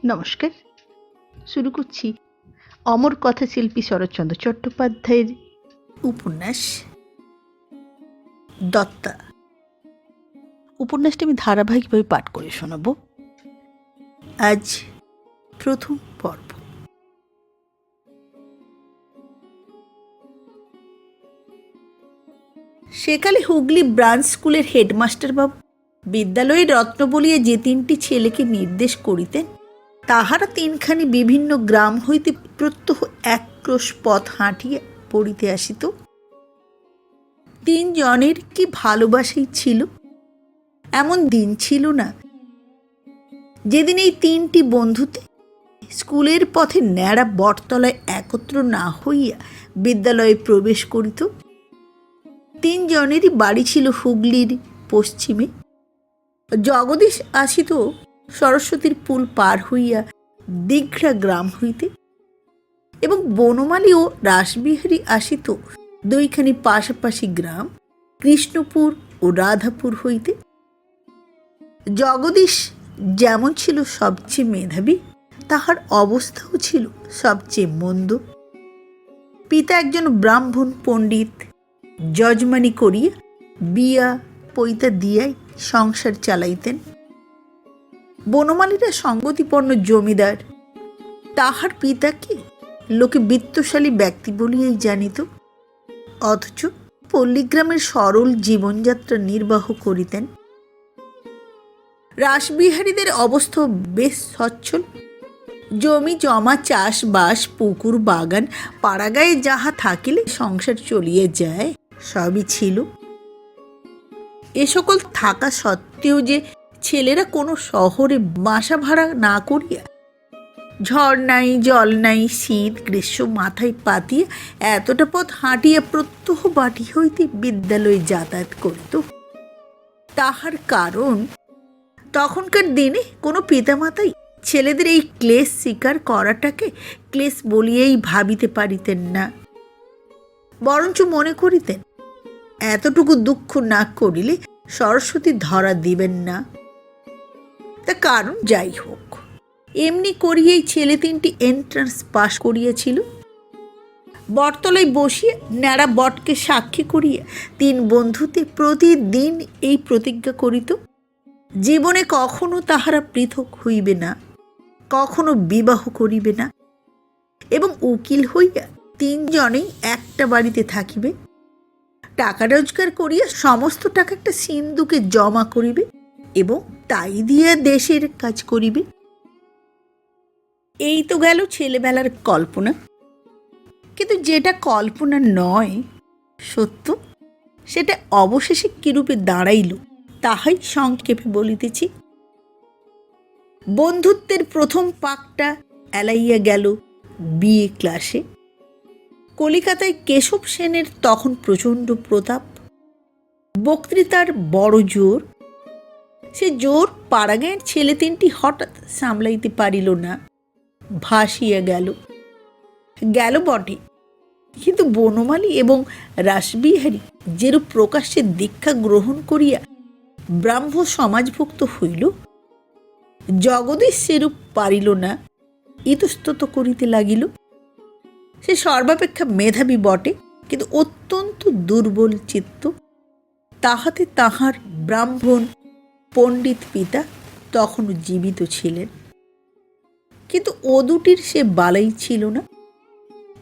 নমস্কার, শুরু করছি অমর কথাশিল্পী শরৎচন্দ্র চট্টোপাধ্যায়ের উপন্যাস দত্তা। উপন্যাসটি আমি ধারাবাহিকভাবে পাঠ করে শোনাব। আজ প্রথম পর্ব। সেকালে হুগলি ব্রাঞ্চ স্কুলের হেডমাস্টার বাবু বিদ্যালয়ের রত্ন বলিয়া যে 3টি ছেলেকে নির্দেশ করিতেন, তাহারা 3খানি বিভিন্ন গ্রাম হইতে প্রত্যহ 1 ক্রোশ পথ হাঁটিয়া পড়িতে আসিত। 3 জনের কি ভালোবাসাই ছিল। এমন দিন ছিল না যেদিন এই 3টি বন্ধুতে স্কুলের পথে ন্যাড়া বটতলায় একত্র না হইয়া বিদ্যালয়ে প্রবেশ করিত। 3 জনেরই বাড়ি ছিল হুগলির পশ্চিমে। জগদীশ আসিত সরস্বতীর পুল পার হইয়া দীঘ্রা গ্রাম হইতে, এবং বনমালী ও রাসবিহারী আসিত 2খানি পাশাপাশি গ্রাম কৃষ্ণপুর ও রাধাপুর হইতে। জগদীশ যেমন ছিল সবচেয়ে মেধাবী, তাহার অবস্থাও ছিল সবচেয়ে মন্দ। পিতা একজন ব্রাহ্মণ পণ্ডিত, যজমানি করিয়া বিয়া পৈতা দিয়াই সংসার চালাইতেন। বনমালীরা সঙ্গতিপন্ন জমিদার। তাহার পিতাকে লোকে বিত্তশালী ব্যক্তি বলিয়াই জানিত, অথচ পল্লীগ্রামের সরল জীবনযাত্রা নির্বাহ করিতেন। রাসবিহারীদের অবস্থা বেশ সচ্ছল। জমি জমা, চাষবাস, পুকুর, বাগান, পাড়াগায়ে যাহা থাকিলে সংসার চলিয়ে যায় সবই ছিল। এ সকল থাকা সত্ত্বেও যে ছেলেরা কোনো শহরে বাসা ভাড়া না করিয়া, ঝড় নাই জল নাই শীত গ্রীষ্ম মাথায় পাতিয়া এতটা পথ হাঁটিয়া প্রত্যহ বাটি হইতে বিদ্যালয়ে যাতায়াত করিত, তাহার কারণ তখনকার দিনে কোনো পিতামাতাই ছেলেদের এই ক্লেশ স্বীকার করাটাকে ক্লেশ বলিয়াই ভাবিতে পারিতেন না। বরঞ্চ মনে করিতেন এতটুকু দুঃখ না করিলে সরস্বতী ধরা দিবেন না। তা কারণ যাই হোক, এমনি করিয়াই ছেলে 3টি এন্ট্রান্স পাশ করিয়াছিল। বটতলায় বসিয়া ন্যাড়া বটকে সাক্ষী করিয়া 3 বন্ধুতে প্রতিদিন এই প্রতিজ্ঞা করিত, জীবনে কখনো তাহারা পৃথক হইবে না, কখনো বিবাহ করিবে না, এবং উকিল হইয়া 3 জনেই একটা বাড়িতে থাকিবে। টাকা রোজগার করিয়া সমস্ত টাকা একটা সিন্ধুকে জমা করিবে এবং তাই দিয়া দেশের কাজ করিবে। এই তো গেল ছেলেবেলার কল্পনা। কিন্তু যেটা কল্পনা নয়, সত্য, সেটা অবশেষে কিরূপে দাঁড়াইল তাহাই সংক্ষেপে বলিতেছি। বন্ধুত্বের প্রথম পাকটা এলাইয়া গেল বিএ ক্লাসে। কলিকাতায় কেশব সেনের তখন প্রচণ্ড প্রতাপ, বক্তৃতার বড় জোর। সে জোর পাড়াগাঁয়ের ছেলে 3টি হঠাৎ সামলাইতে পারিল না, ভাসিয়া গেল। গেল বটে, কিন্তু বনমালী এবং রাসবিহারী যেরূপ প্রকাশ্যে দীক্ষা গ্রহণ করিয়া ব্রাহ্ম সমাজভুক্ত হইল, জগদীশ সেরূপ পারিল না, ইতস্তত করিতে লাগিল। সে সর্বাপেক্ষা মেধাবী বটে, কিন্তু অত্যন্ত দুর্বল চিত্ত। তাহাতে তাহার ব্রাহ্মণ পণ্ডিত পিতা তখনও জীবিত ছিলেন, কিন্তু ও দুটির সে বালাই ছিল না।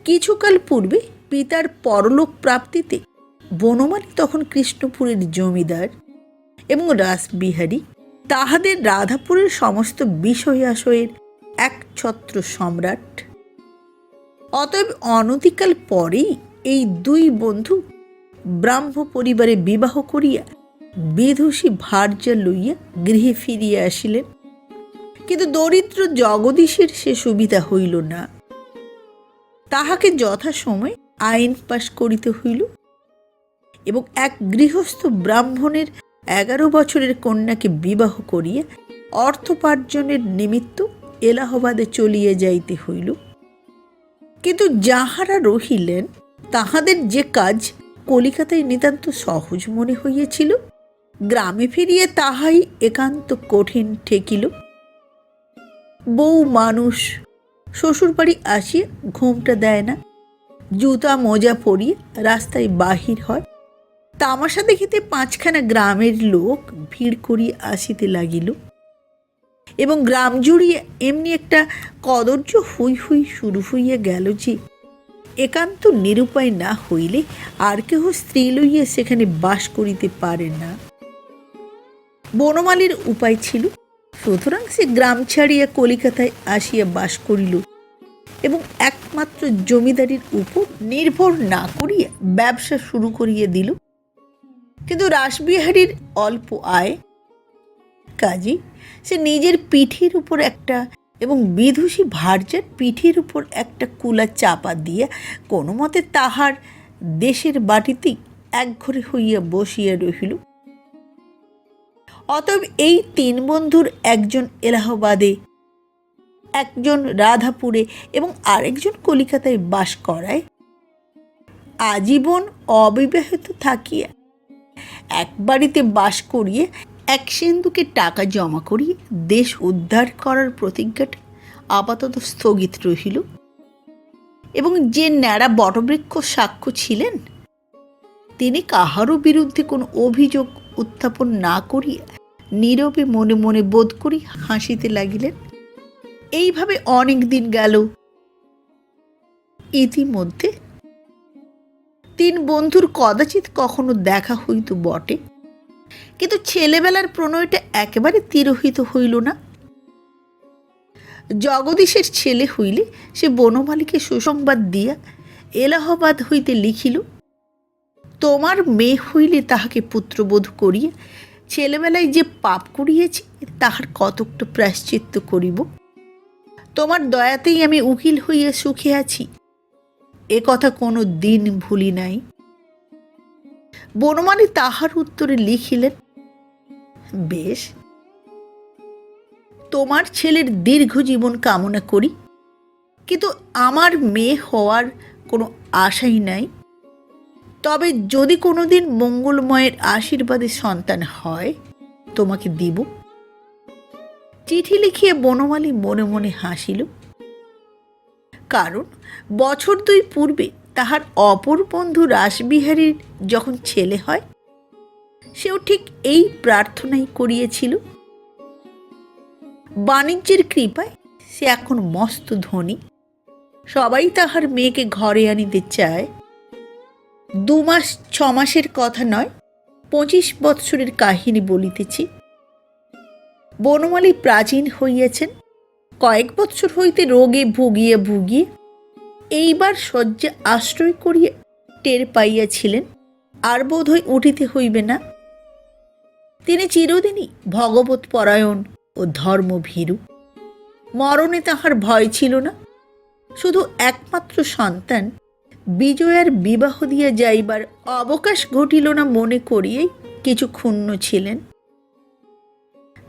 কিছুকাল পূর্বে পিতার পরলোক প্রাপ্তিতে বনমালী তখন কৃষ্ণপুরের জমিদার এবং রাসবিহারী তাহাদের রাধাপুরের সমস্ত বিষয় আশয়ের একছত্র সম্রাট। অতএব অনতিকাল পরেই এই 2 বন্ধু ব্রাহ্ম পরিবারে বিবাহ করিয়া বিদুষী ভার্যা লইয়া গৃহে ফিরিয়া আসিলেন। কিন্তু দরিদ্র জগদীশের সে সুবিধা হইল না। তাহাকে যথাসময়ে আইন পাশ করিতে হইল এবং এক গৃহস্থ ব্রাহ্মণের 11 বছরের কন্যাকে বিবাহ করিয়া অর্থোপার্জনের নিমিত্ত এলাহাবাদে চলিয়া যাইতে হইল। কিন্তু যাহারা রহিলেন, তাহাদের যে কাজ কলিকাতায় নিতান্ত সহজ মনে হইয়াছিল, গ্রামে ফিরিয়ে তাহাই একান্ত কঠিন ঠেকিল। বউ মানুষ, শ্বশুরবাড়ি আসিয়া ঘুমটা দেয় না, জুতা মোজা পরিয়ে রাস্তায় বাহির হয়। তামাশা দেখিতে 5খানা গ্রামের লোক ভিড় করিয়া আসিতে লাগিল, এবং গ্রাম জুড়িয়ে এমনি একটা কদর্য হুই হুই শুরু হইয়া গেল যে একান্ত নিরুপায় না হইলে আর কেহ স্ত্রী লইয়া সেখানে বাস করিতে পারে না। বনমালীর উপায় ছিল, সুতরাং সে গ্রাম ছাড়িয়া কলিকাতায় আসিয়া বাস করিল এবং একমাত্র জমিদারির উপর নির্ভর না করিয়া ব্যবসা শুরু করিয়া দিল। কিন্তু রাসবিহারীর অল্প আয়, কাজী সে নিজের পিঠের উপর একটা এবং বিদুষী ভার্যার পিঠের উপর একটা কুলা চাপা দিয়া কোনো মতে তাহার দেশের বাটিতেই একঘরে হইয়া বসিয়া রহিল। অতএব এই 3 বন্ধুর একজন এলাহাবাদে, একজন রাধাপুরে এবং আরেকজন কলিকাতায় বাস করায় আজীবন অবিবাহিত থাকিয়া এক বাড়িতে বাস করিয়ে এক সিন্ধুকে টাকা জমা করিয়ে দেশ উদ্ধার করার প্রতিজ্ঞাটা আপাতত স্থগিত রহিল। এবং যে ন্যাড়া বটবৃক্ষ সাক্ষ্য ছিলেন, তিনি কাহারও বিরুদ্ধে কোনো অভিযোগ উত্থাপন না করিয়া নীরবে মনে মনে বোধ করি হাসিতে লাগিলেন। এইভাবে অনেক দিন গেল। ইতিমধ্যে 3 বন্ধুর কদাচিৎ কখনো দেখা হইত বটে, কিন্তু ছেলেবেলার প্রণয়টা একেবারে তিরোহিত হইল না। জগদীশের ছেলে হইলে সে বনমালীকে সুসংবাদ দিয়া এলাহাবাদ হইতে লিখিল, তোমার মেয়ে হইলে তাহাকে পুত্রবোধ করিয়া ছেলেবেলায় যে পাপ করিয়েছি তাহার কতকটা প্রায়শ্চিত্ত করিব। তোমার দয়াতেই আমি উকিল হইয়া সুখে আছি, এ কথা কোনো দিন ভুলি নাই। বনমালী তাহার উত্তরে লিখিলেন, বেশ, তোমার ছেলের দীর্ঘ জীবন কামনা করি, কিন্তু আমার মেয়ে হওয়ার কোনো আশাই নাই। তবে যদি কোনোদিন মঙ্গলময়ের আশীর্বাদে সন্তান হয় তোমাকে দিব। চিঠি লিখিয়ে বনমালী মনে মনে হাসিল, কারণ বছর 2 পূর্বে তাহার অপর বন্ধু রাসবিহারীর যখন ছেলে হয়, সেও ঠিক এই প্রার্থনাই করিয়েছিল। বাণিজ্যের কৃপায় সে এখন মস্ত ধনী, সবাই তাহার মেয়েকে ঘরে আনিতে চায়। 2 মাস 6 মাসের কথা নয়, 25 বৎসরের কাহিনী বলিতেছি। বনমালী প্রাচীন হইয়াছেন, কয়েক বৎসর হইতে রোগে ভুগিয়ে ভুগিয়ে এইবার শয্যা আশ্রয় করিয়া টের পাইয়াছিলেন আর বোধহয় উঠিতে হইবে না। তিনি চিরদিনই ভগবত পরায়ণ ও ধর্মভীরু। মরণে তাহার ভয় ছিল না, শুধু একমাত্র সন্তান বিজয়ার বিবাহ দিয়া যাইবার অবকাশ ঘটিল না মনে করিয়েই কিছু ক্ষুণ্ণ ছিলেন।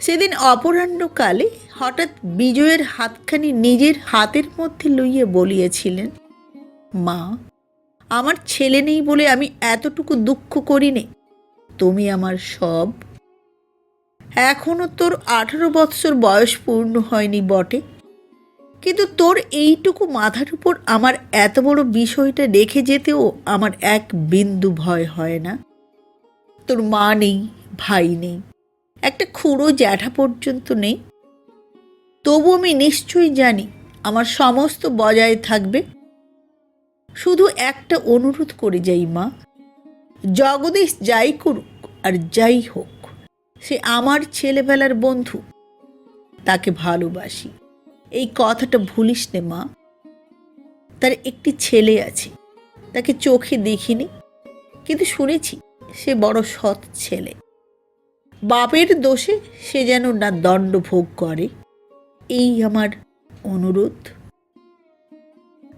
সেদিন অপরাহ্নকালে হঠাৎ বিজয়ের হাতখানি নিজের হাতের মধ্যে লইয়া বলিয়াছিলেন, মা, আমার ছেলে নেই বলে আমি এতটুকু দুঃখ করি নে, তুমি আমার সব। এখনো তোর 18 বৎসর বয়স পূর্ণ হয়নি বটে, কিন্তু তোর এইটুকু মাথার উপর আমার এত বড় বিষয়টা রেখে যেতেও আমার এক বিন্দু ভয় হয় না। তোর মা নেই, ভাই নেই, একটা খুড়ো জ্যাঠা পর্যন্ত নেই, তবু আমি নিশ্চয়ই জানি আমার সমস্ত বজায় থাকবে। শুধু একটা অনুরোধ করে যাই মা, জগদীশ যাই করুক আর যাই হোক, সে আমার ছেলেবেলার বন্ধু, তাকে ভালোবাসি, এই কথাটা ভুলিস নে মা। তার একটি ছেলে আছে, তাকে চোখে দেখিনি, কিন্তু শুনেছি সে বড় সৎ ছেলে। বাপের দোষে সে যেন না দণ্ড ভোগ করে, এই আমার অনুরোধ।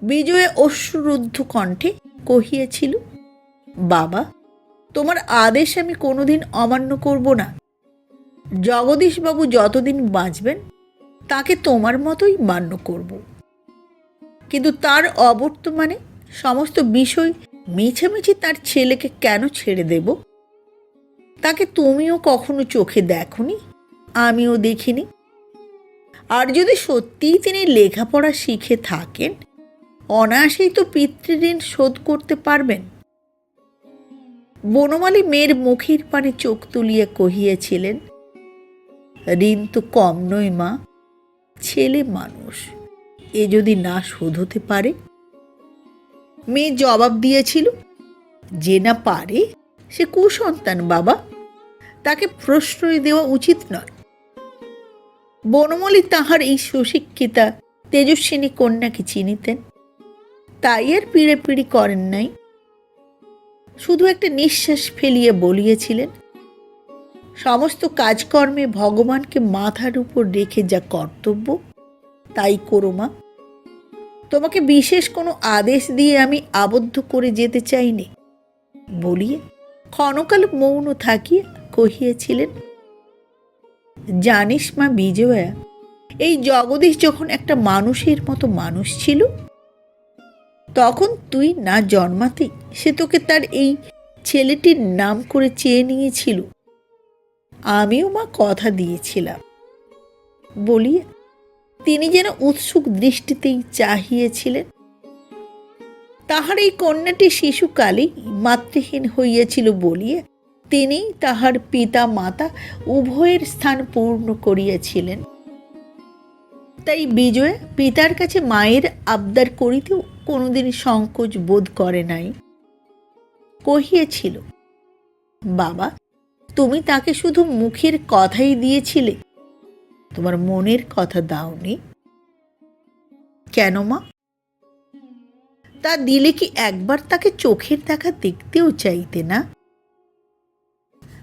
বিজয়া অশ্রুরুদ্ধ কণ্ঠে কহিয়াছিল, বাবা, তোমার আদেশ আমি কোনোদিন অমান্য করব না। জগদীশবাবু যতদিন বাঁচবেন তাকে তোমার মতোই মান্য করব, কিন্তু তার অবর্তমানে সমস্ত বিষয় মিছামিছি তার ছেলেকে কেন ছেড়ে দেব? তাকে তুমিও কখনো চোখে দেখোনি, আমিও দেখিনি। আর যদি সত্যিই তিনি লেখাপড়া শিখে থাকেন, অনায়াসেই তো পিতৃঋণ শোধ করতে পারবেন। বনমালী মেয়ের মুখের পানে চোখ তুলিয়া কহিয়াছিলেন, ঋণ তো কম নয় মা, ছেলে মানুষ, এ যদি না শোধ হতে পারে। মেয়ে জবাব দিয়েছিল, যে না পারে সে কুসন্তান বাবা, তাকে প্রশ্রয় দেওয়া উচিত নয়। বনমালী তাহার এই সুশিক্ষিতা তেজস্বিনী কন্যাকে চিনিতেন, তাই আর পিড়াপিড়ি করেন নাই। শুধু একটা নিঃশ্বাস ফেলিয়ে বলিয়েছিলেন, সমস্ত কাজকর্মে ভগবানকে মাথার উপর রেখে যা কর্তব্য তাই করো মা। তোমাকে বিশেষ কোনো আদেশ দিয়ে আমি আবদ্ধ করে যেতে চাইনি বলিয়ে ক্ষণকাল মৌন থাকিয়া কহিয়াছিলেন, জানিস মা বিজয়া, এই জগদীশ যখন একটা মানুষের মতো মানুষ ছিল, তখন তুই না জন্মাতেই সে তোকে তার এই ছেলেটির নাম করে চেয়ে নিয়েছিল। আমিও মা কথা দিয়েছিলাম বলিয়া তিনি যেন উৎসুক দৃষ্টিতেই চাহিয়েছিলেন। তাহার এই কন্যাটি শিশুকালেই মাতৃহীন হইয়াছিল বলিয়া তিনি তাহার পিতা মাতা উভয়ের স্থান পূর্ণ করিয়াছিলেন। তাই বিজয়া পিতার কাছে মায়ের আবদার করিতেও কোনোদিন সংকোচ বোধ করে নাই। কহিয়াছিল, বাবা, তুমি তাকে শুধু মুখের কথাই দিয়েছিলে, তোমার মনের কথা দাওনি। কেন মা? তা দিলে কি একবার তাকে চোখের দেখা দেখতেও চাইতে না?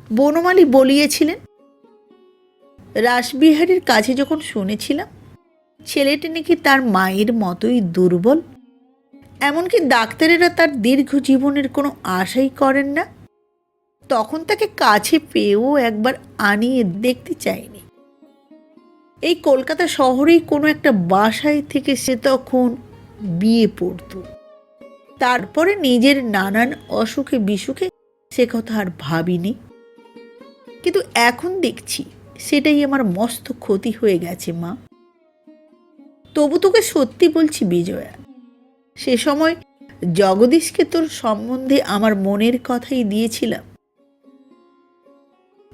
বনমালী বলিয়েছিলেন, রাসবিহারীর কাছে যখন শুনেছিলাম ছেলেটি নাকি তার মায়ের মতোই দুর্বল, এমনকি ডাক্তারেরা তার দীর্ঘ জীবনের কোনো আশাই করেন না, তখন তাকে কাছে পেয়েও একবার আনিয়ে দেখতে চাইনি। এই কলকাতা শহরেই কোনো একটা বাসায় থেকে সে তখন বিয়ে পড়ত। তারপরে নিজের নানান অসুখে বিসুখে সে কথা আর ভাবিনি। কিন্তু এখন দেখছি সেটাই আমার মস্ত ক্ষতি হয়ে গেছে মা। তবু তোকে সত্যি বলছি বিজয়া, সে সময় জগদীশকে তোর সম্বন্ধে আমার মনের কথাই দিয়েছিলাম।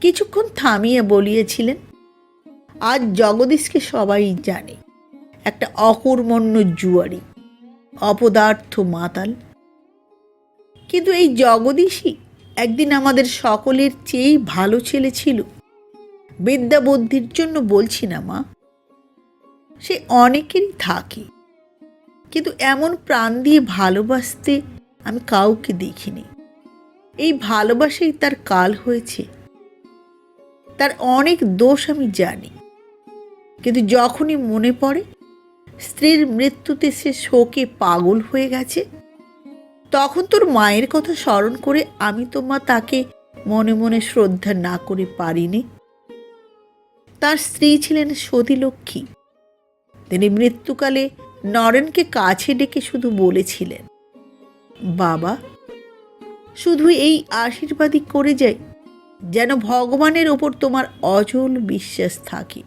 কিছুক্ষণ থামিয়ে বলিয়েছিলেন, আজ জগদীশকে সবাই জানে, একটা অকর্মণ্য জুয়ারি, অপদার্থ মাতাল। কিন্তু এই জগদীশই একদিন আমাদের সকলের চেয়েই ভালো ছেলে ছিল। বিদ্যা বুদ্ধির জন্য বলছি না মা, সে অনেকেরই থাকে, কিন্তু এমন প্রাণ দিয়ে ভালোবাসতে আমি কাউকে দেখিনি। এই ভালোবাসাই তার কাল হয়েছে। তার অনেক দোষ আমি জানি, কিন্তু যখনই মনে পড়ে স্ত্রীর মৃত্যুতে সে শোকে পাগল হয়ে গেছে, তখন তোর মায়ের কথা স্মরণ করে আমি তো মা তাকে মনে মনে শ্রদ্ধা না করে পারিনি। তার স্ত্রী ছিলেন সতীলক্ষ্মী। তিনি মৃত্যুকালে নরেনকে কাছে ডেকে শুধু বলেছিলেন, বাবা, শুধু এই আশীর্বাদই করে যাই যেন ভগবানের ওপর তোমার অচল বিশ্বাস থাকে।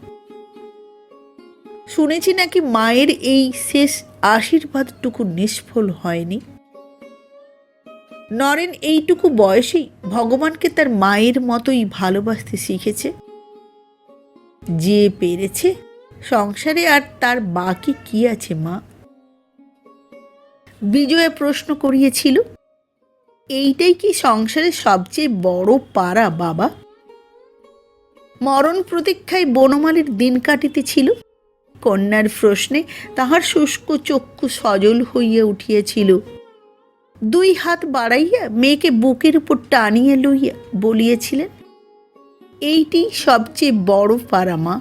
শুনেছি নাকি মায়ের এই শেষ আশীর্বাদটুকু নিষ্ফল হয়নি। নরেন এইটুকু বয়সেই ভগবানকে তার মায়ের মতোই ভালোবাসতে শিখেছে। যে পেরেছে, সংসারে আর তার বাকি কি আছে মা? বিজয়া প্রশ্ন করিয়েছিল, এইটাই কি সংসারের সবচেয়ে বড় পারা বাবা? মরণ প্রতীক্ষায় বনমালীর দিন কাটিতেছিল। কন্যার প্রশ্নে তাহার শুষ্ক চক্ষু সজল হইয়া উঠিয়াছিল। দুই হাত বাড়াইয়া মেয়েকে বুকের উপর টানিয়া লইয়া বলিয়েছিলেন, এইটি সবচেয়ে বড় পারা মা।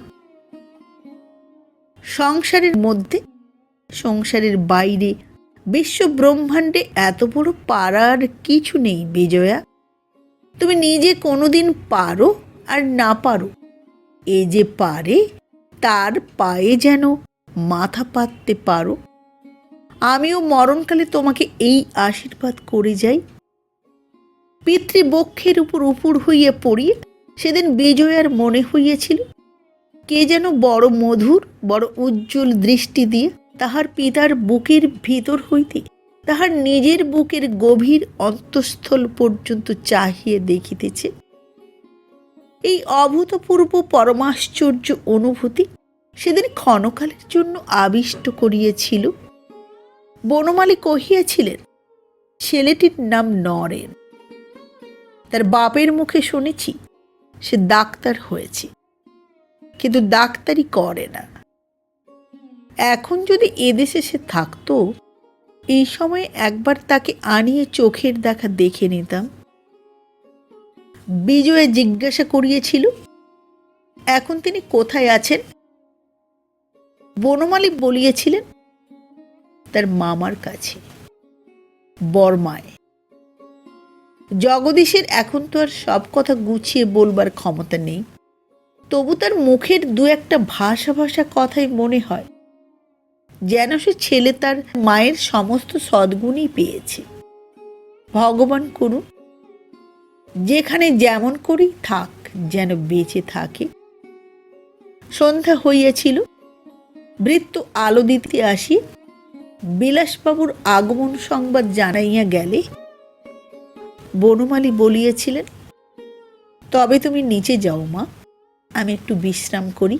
সংসারের মধ্যে, সংসারের বাইরে, বিশ্ব ব্রহ্মাণ্ডে এত বড় পারার কিছু নেই বিজয়া। তুমি নিজে কোনোদিন পারো আর না পারো, এ যে পারে তার পায়ে যেন মাথা পাততে পারো। আমিও মরণকালে তোমাকে এই আশীর্বাদ করে যাই। পিতৃবক্ষের উপর উপুড় হইয়া পড়িয়া সেদিন বিজয়ার মনে হইয়াছিল কে যেন বড় মধুর, বড় উজ্জ্বল দৃষ্টি দিয়ে তাহার পিতার বুকের ভিতর হইতে তাহার নিজের বুকের গভীর অন্তঃস্থল পর্যন্ত চাহিয়ে দেখিতেছে। এই অভূতপূর্ব পরমাশ্চর্য অনুভূতি সেদিন ক্ষণকালের জন্য আবিষ্ট করিয়াছিল। বনমালী কহিয়াছিলেন, ছেলেটির নাম নরেন। তার বাপের মুখে শুনেছি সে ডাক্তার হয়েছে, কিন্তু ডাক্তারি করে না। এখন যদি এদেশে সে থাকতো, এই সময় একবার তাকে আনিয়ে চোখের দেখা দেখে নিতাম। বিজয়া জিজ্ঞাসা করিয়েছিল, এখন তিনি কোথায় আছেন? বনমালী বলিয়েছিলেন, তার মামার কাছে, বর্মায়। জগদীশের এখন তো আর সব কথা গুছিয়ে বলবার ক্ষমতা নেই, তবু তার মুখের দু একটা ভাষা ভাষা কথাই মনে হয় যেন সে ছেলে তার মায়ের সমস্ত সদ্গুণই পেয়েছে। ভগবান করুন যেখানে যেমন করেই থাক, যেন বেঁচে থাকে। সন্ধ্যা হইয়াছিল। বৃত্ত আলো দিতে আসি বিলাসবাবুর আগমন সংবাদ জানাইয়া গেলে বনমালী বলিয়াছিলেন, তবে তুমি নিচে যাও মা, আমি একটু বিশ্রাম করি।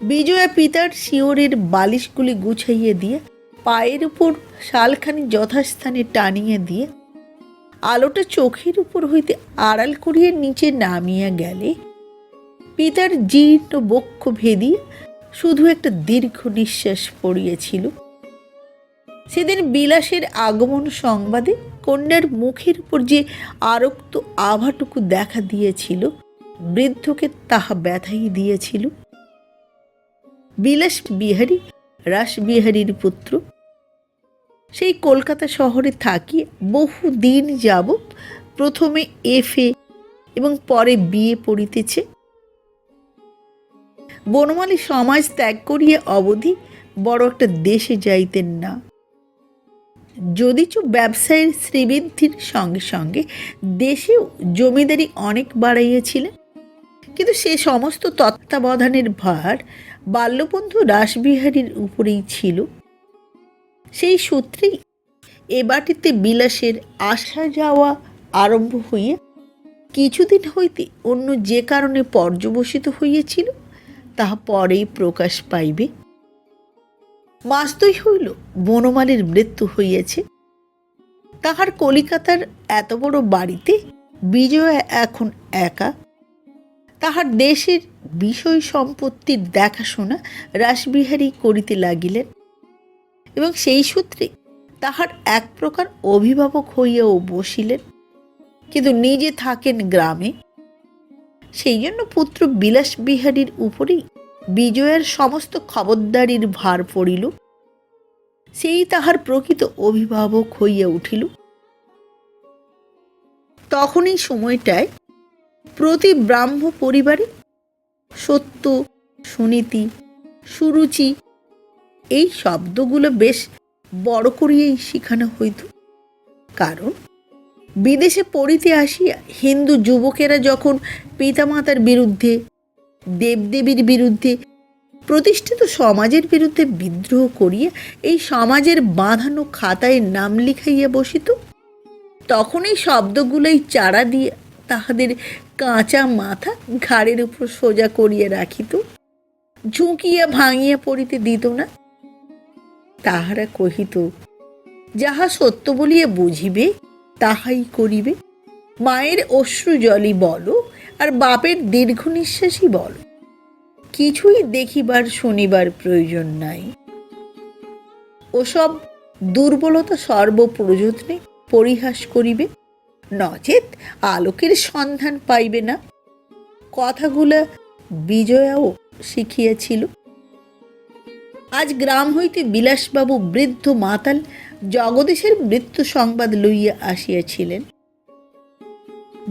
বিজয়া পিতার শিওরের বালিশগুলি গুছাইয়া দিয়ে পায়ের উপর শালখানি যথাস্থানে টানিয়া দিয়ে আলোটা চোখের উপর হইতে আড়াল করিয়া নিচে নামিয়া গেলে পিতার জীর্ণ বক্ষ ভেদিয়ে শুধু একটা দীর্ঘ নিঃশ্বাস পড়িয়াছিল। সেদিন বিলাসের আগমন সংবাদে কন্যার মুখের উপর যে আরক্ত আভাটুকু দেখা দিয়েছিল, বৃদ্ধকে তাহা ব্যথাই দিয়েছিল। বিলাস বিহারী রাসবিহারীর পুত্র। সেই কলকাতা শহরে থাকি বহু দিন যাবৎ প্রথমে FA এবং পরে BA পড়িতেছে। বনমালী সমাজ ত্যাগ করিয়া অবধি বড় একটা দেশে যাইতেন না। যদিচ ব্যবসায়ের শ্রীবৃদ্ধির সঙ্গে সঙ্গে দেশেও জমিদারি অনেক বাড়াইয়াছিলেন, কিন্তু সে সমস্ত তত্ত্বাবধানের ভার বাল্যবন্ধু রাসবিহারীর উপরেই ছিল। সেই সূত্রেই এ বাটিতে বিলাসের আসা যাওয়া আরম্ভ হইয়া কিছুদিন হইতে অন্য যে কারণে পর্যবসিত হইয়াছিল তাহা পরেই প্রকাশ পাইবে। মাস 2 হইল বনমালীর মৃত্যু হইয়াছে। তাহার কলিকাতার এত বড় বাড়িতে বিজয়া এখন একা। তাহার দেশের বিষয় সম্পত্তির দেখাশোনা রাসবিহারী করিতে লাগিলেন এবং সেই সূত্রে তাহার এক প্রকার অভিভাবক হইয়াও বসিলেন, কিন্তু নিজে থাকেন গ্রামে। সেই জন্য পুত্র বিলাসবিহারীর উপরেই বিজয়ার সমস্ত খবরদারির ভার পড়িল। সেই তাহার প্রকৃত অভিভাবক হইয়া উঠিল। তখন এই সময়টায় প্রতি ব্রাহ্ম পরিবারে সত্য, সুনীতি, সুরুচি এই শব্দগুলো বেশ বড় করিয়াই শিখানো হইত। কারণ বিদেশে পড়িতে আসিয়া হিন্দু যুবকেরা যখন পিতামাতার বিরুদ্ধে, দেবদেবীর বিরুদ্ধে, প্রতিষ্ঠিত সমাজের বিরুদ্ধে বিদ্রোহ করিয়া এই সমাজের বাঁধানো খাতায় নাম লিখাইয়া বসিত, তখন এই শব্দগুলোই চারা দিয়ে তাহাদের কাঁচা মাথা ঘাড়ের উপর সোজা করিয়া রাখিত, ঝুঁকিয়া ভাঙিয়া পড়িতে দিত না। তাহারা কহিত, যাহা সত্য বলিয়া বুঝিবে তাহাই করিবে। মায়ের অশ্রু জলই বলো আর বাপের দীর্ঘ নিঃশ্বাসই বলো, কিছুই দেখিবার শুনিবার প্রয়োজন নাই। ওসব দুর্বলতা সর্বপ্রযত্নে পরিহাস করিবে, নচেত আলোকের সন্ধান পাইবে না। কথাগুলা বিজয়াও শিখিয়াছিল। আজ গ্রাম হইতে বিলাসবাবু বৃদ্ধ মাতাল জগদীশের মৃত্যু সংবাদ লইয়া আসিয়াছিলেন।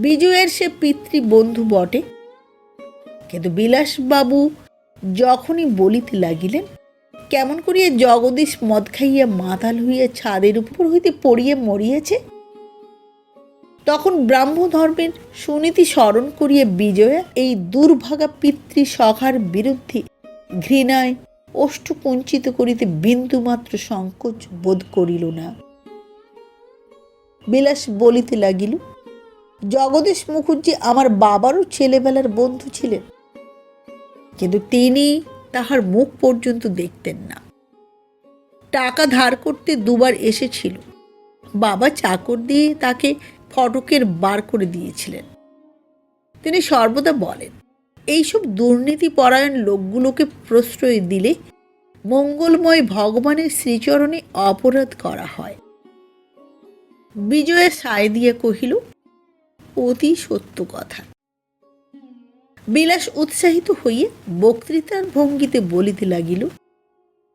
বিজয়ের সে পিতৃবন্ধু বটে, কিন্তু বিলাসবাবু যখনই বলিতে লাগিলেন কেমন করিয়া জগদীশ মদ খাইয়া মাতাল হইয়া ছাদের উপর হইতে পড়িয়া মরিয়াছে, তখন ব্রাহ্ম ধর্মের সুনীতি স্মরণ করিয়া বিজয়া এই দুর্ভাগা পিতৃসখার বিরুদ্ধে ঘৃণায় ওষ্ঠ কুঞ্চিত করিতে বিন্দুমাত্র সংকোচ বোধ করিল না। বিলাস বলিতে লাগিল, জগদীশ মুখুজ্জি আমার বাবারও ছেলেবেলার বন্ধু ছিলেন, কিন্তু তিনি তাহার মুখ পর্যন্ত দেখতেন না। টাকা ধার করতে দুবার এসেছিল, বাবা চাকর দিয়ে তাকে ফটকের বার করে দিয়েছিলেন। তিনি সর্বদা বলেন, এইসব দুর্নীতি পরায়ণ লোকগুলোকে প্রশ্রয় দিলে মঙ্গলময় ভগবানের শ্রীচরণে অপরাধ করা হয়। বিজয়া সায় দিয়া কহিল, অতি সত্য কথা। বিলাস উৎসাহিত হইয়া বক্তৃতার ভঙ্গিতে বলিতে লাগিল,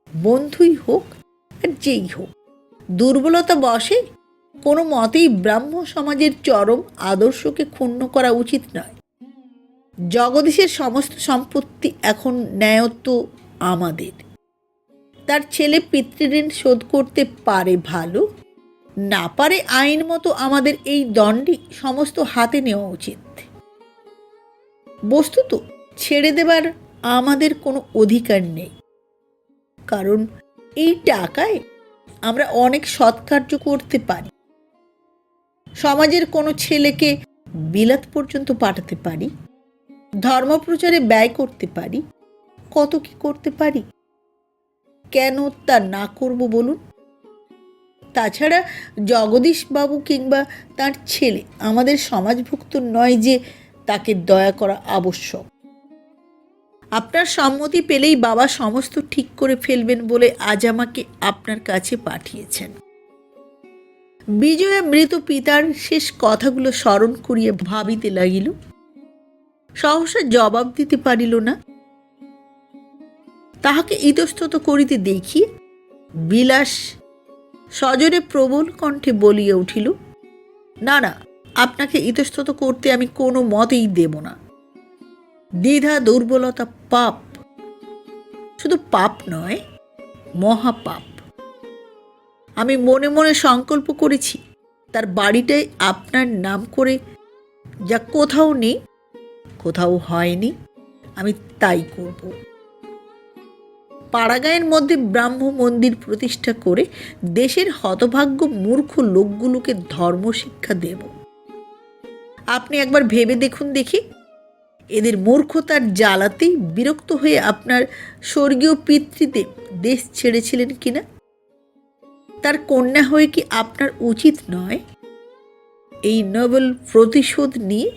বন্ধুই হোক আর যেই হোক, দুর্বলতা বশে কোনো মতেই ব্রাহ্ম সমাজের চরম আদর্শকে ক্ষুণ্ণ করা উচিত নয়। জগদীশের সমস্ত সম্পত্তি এখন ন্যায়ত্ব আমাদের। তার ছেলে পিতৃঋণ শোধ করতে পারে ভালো, না পারে আইন মতো আমাদের এই দণ্ডই সমস্ত হাতে নেওয়া উচিত। বস্তুত ছেড়ে দেবার আমাদের কোনো অধিকার নেই, কারণ এই টাকায় আমরা অনেক সৎকার্য করতে পারি। সমাজের কোনো ছেলেকে বিলাত পর্যন্ত পাঠাতে পারি, ধর্মপ্রচারে ব্যয় করতে পারি, কত কি করতে পারি। কেন তা না করব বলুন? তাছাড়া জগদীশ বাবু কিংবা তার ছেলে আমাদের সমাজভুক্ত নয় যে তাকে দয়া করা আবশ্যক। আপনার সম্মতি পেলেই বাবা সমস্ত ঠিক করে ফেলবেন বলে আজ আমাকে আপনার কাছে পাঠিয়েছেন। বিজয়া মৃত পিতার শেষ কথাগুলো স্মরণ করিয়া ভাবিতে লাগিল। সহসা জবাব দিতে পারিল না। তাহাকে ইতস্তত করিতে দেখিয়ে বিলাস সজোরে প্রবল কণ্ঠে বলিয়া উঠিল, না না, আপনাকে ইতস্তত করতে আমি কোনো মতেই দেব না। দ্বিধা দুর্বলতা পাপ, শুধু পাপ নয়, মহাপাপ। আমি মনে মনে সংকল্প করেছি, তার বাড়িটাই আপনার নাম করে, যা কোথাও নেই, কোথাও হয়নি, আমি তাই করব। পাড়াগাঁয়ের মধ্যে ব্রাহ্ম মন্দির প্রতিষ্ঠা করে দেশের হতভাগ্য মূর্খ লোকগুলোকে ধর্ম শিক্ষা দেব। আপনি একবার ভেবে দেখুন দেখি, এদের মূর্খতার জ্বালাতেই বিরক্ত হয়ে আপনার স্বর্গীয় পিতৃদেব দেশ ছেড়েছিলেন কিনা? তার কন্যা হয়ে কি আপনার উচিত নয় এই নোবেল প্রতিশোধ নিয়ে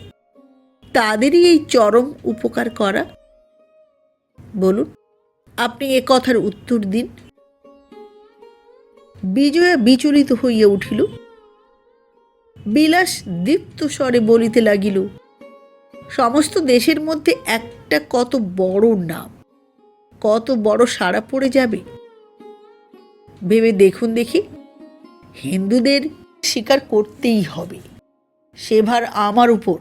তাদেরই এই চরম উপকার করা? বলুন, আপনি এ কথার উত্তর দিন। বিজয়া বিচলিত হইয়া উঠিল। বিলাস দীপ্ত স্বরে বলিতে লাগিল, সমস্ত দেশের মধ্যে একটা কত বড় নাম, কত বড় সাড়া পড়ে যাবে ভেবে দেখুন দেখি। হিন্দুদের স্বীকার করতেই হবে, সে ভার আমার উপর,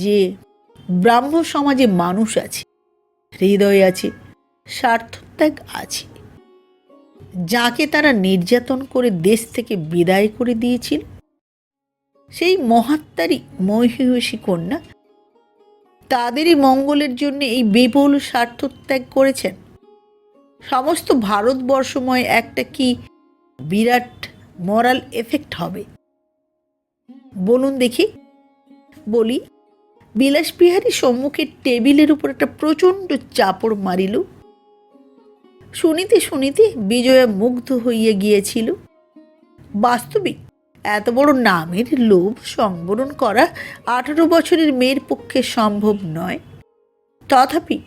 যে ব্রাহ্ম সমাজে মানুষ আছে, হৃদয় আছে, স্বার্থত্যাগ আছে। যাকে তারা নির্যাতন করে দেশ থেকে বিদায় করে দিয়েছিল, সেই মহাত্মারই মহিষী কন্যা তাদেরই মঙ্গলের জন্য এই বিপুল স্বার্থত্যাগ করেছেন। সমস্ত ভারতবর্ষময় একটা কি বিরাট মরাল এফেক্ট হবে বলুন দেখি। বলি, বিলাসবিহারী সম্মুখে টেবিলের উপর একটা প্রচণ্ড চাপড় মারিল। শুনিতে শুনিতে বিজয়া মুগ্ধ হইয়া গিয়েছিল। বাস্তবিক এত বড় নামের লোভ সংবরণ করা 18 বছরের মেয়ের পক্ষে সম্ভব নয়। তথাপি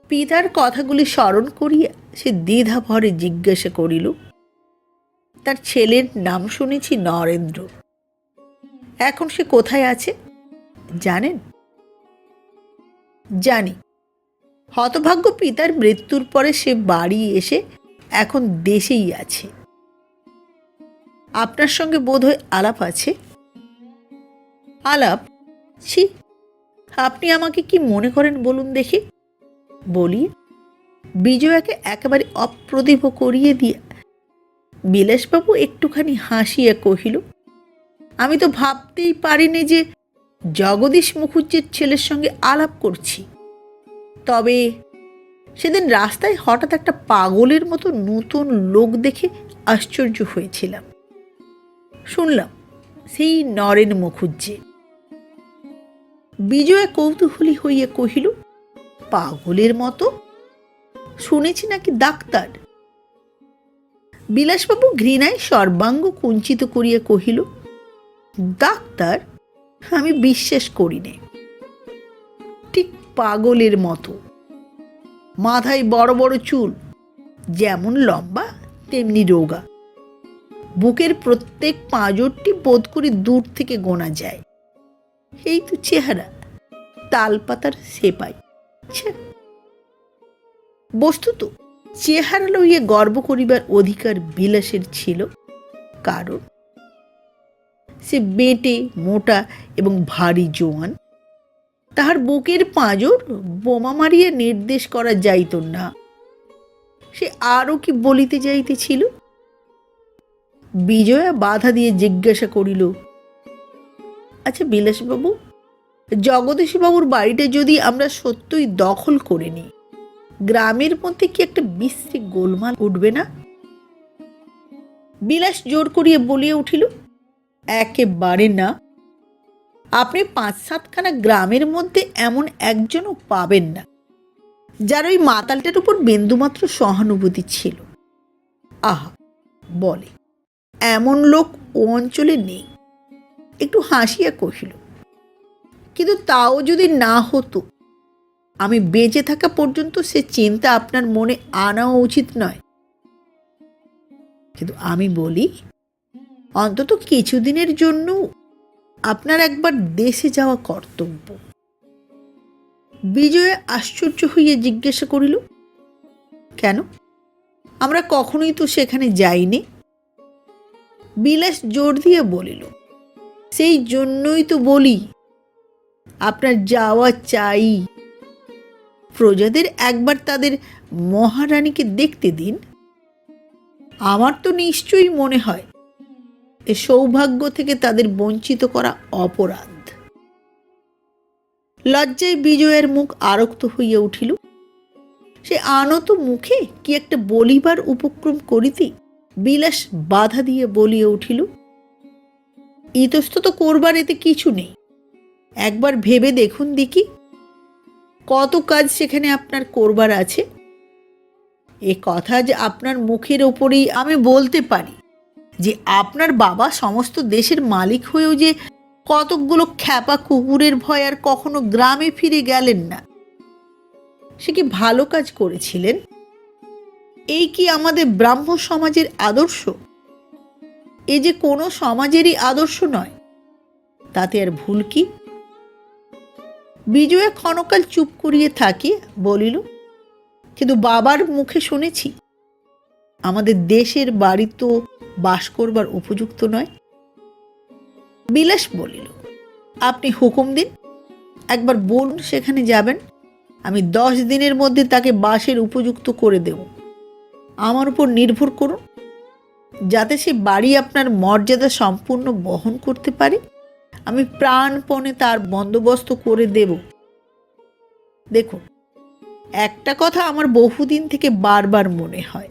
পিতার কথাগুলি স্মরণ করিয়া সে দ্বিধা ভরে জিজ্ঞাসা করিল, তার ছেলের নাম শুনেছি নরেন্দ্র, এখন সে কোথায় আছে জানেন? জানি। হতভাগ্য পিতার মৃত্যুর পরে সে বাড়ি এসে এখন দেশেই আছে। আপনার সঙ্গে বোধহয় আলাপ আছে? আলাপ? ছি, আপনি আমাকে কি মনে করেন বলুন দেখি। বলি, বিজয়াকে একেবারে অপ্রতিভ করিয়ে দিয়া বিলাসবাবু একটুখানি হাসিয়া কহিল, আমি তো ভাবতেই পারিনি যে জগদীশ মুখুজ্জের ছেলের সঙ্গে আলাপ করছি। তবে সেদিন রাস্তায় হঠাৎ একটা পাগলের মতো নতুন লোক দেখে আশ্চর্য হয়েছিলাম। শুনলাম সেই নরেন মুখুজ্জে। বিজয়া কৌতূহলী হইয়া কহিল, পাগলের মতো? শুনেছি নাকি ডাক্তার। বিলাসবাবু ঘৃণায় সর্বাঙ্গ কুঞ্চিত করিয়া কহিল, ডাক্তার? আমি বিশ্বাস করি নে। ঠিক পাগলের মতো। মাথায় বড় বড় চুল, যেমন লম্বা তেমনি রোগা। বুকের প্রত্যেক পাঁজরটি বোধ করি দূর থেকে গোনা যায়। এই তো চেহারা, তালপাতার সেপাই। বস্তুত চেহারা লইয়া গর্ব করিবার অধিকার বিলাসের ছিল, কারণ সে বেঁটে মোটা এবং ভারী জোয়ান। তাহার বুকের পাঁজর বোমা মারিয়া নির্দেশ করা যাইত না। সে আরও কি বলিতে যাইতেছিল। বিজয়া বাধা দিয়ে জিজ্ঞাসা করিল, আচ্ছা বিলাসবাবু, জগদীশবাবুর বাড়িটা যদি আমরা সত্যই দখল করে নিই, গ্রামের মধ্যে কি একটা বিশ্রী গোলমাল উঠবে না? বিলাস জোর করিয়া বলিয়া উঠিল, একেবারে না। আপনি ৫-৭খানা গ্রামের মধ্যে এমন একজনও পাবেন না যার ওই মাতালটার উপর বিন্দুমাত্র সহানুভূতি ছিল। আহা, বলে এমন লোক ও অঞ্চলে নেই। একটু হাসিয়া কহিল, কিন্তু তাও যদি না হতো, আমি বেঁচে থাকা পর্যন্ত সে চিন্তা আপনার মনে আনাও উচিত নয়। কিন্তু আমি বলি, অন্তত কিছুদিনের জন্য আপনার একবার দেশে যাওয়া কর্তব্য। বিজয়া আশ্চর্য হইয়া জিজ্ঞাসা করিল, কেন? আমরা কখনোই তো সেখানে যাইনি। বিলাস জোর দিয়ে বলিল, সেই জন্যই তো বলি আপনার যাওয়া চাই। প্রজাদের একবার তাদের মহারানীকে দেখতে দিন। আমার তো নিশ্চয়ই মনে হয় এ সৌভাগ্য থেকে তাদের বঞ্চিত করা অপরাধ। লজ্জায় বিজয়ের মুখ আরক্ত হইয়া উঠিল। সে আনত মুখে কি একটা বলিবার উপক্রম করিতে বিলাস বাধা দিয়ে বলিয়া উঠিল, ইতস্তত করবার এতে কিছু নেই। একবার ভেবে দেখুন দেখি, কত কাজ সেখানে আপনার করবার আছে। এ কথা যে আপনার মুখের ওপরেই আমি বলতে পারি যে আপনার বাবা সমস্ত দেশের মালিক হয়েও যে কতকগুলো খ্যাপা কুকুরের ভয় আর কখনো গ্রামে ফিরে গেলেন না, সে কি ভালো কাজ করেছিলেন? এই কি আমাদের ব্রাহ্ম সমাজের আদর্শ? এ যে কোনো সমাজেরই আদর্শ নয়, তাতে আর ভুল কি? বিজয়া ক্ষণকাল চুপ করিয়ে থাকিয়া বলিল, কিন্তু বাবার মুখে শুনেছি আমাদের দেশের বাড়ি তো বাস করবার উপযুক্ত নয়। বিলাস বলিল, আপনি হুকুম দিন, একবার বলুন সেখানে যাবেন। আমি 10 দিনের মধ্যে তাকে বাসের উপযুক্ত করে দেব। আমার উপর নির্ভর করুন, যাতে সে বাড়ি আপনার মর্যাদা সম্পূর্ণ বহন করতে পারে। আমি প্রাণপণে তার বন্দোবস্ত করে দেব। দেখুন, একটা কথা আমার বহুদিন থেকে বারবার মনে হয়,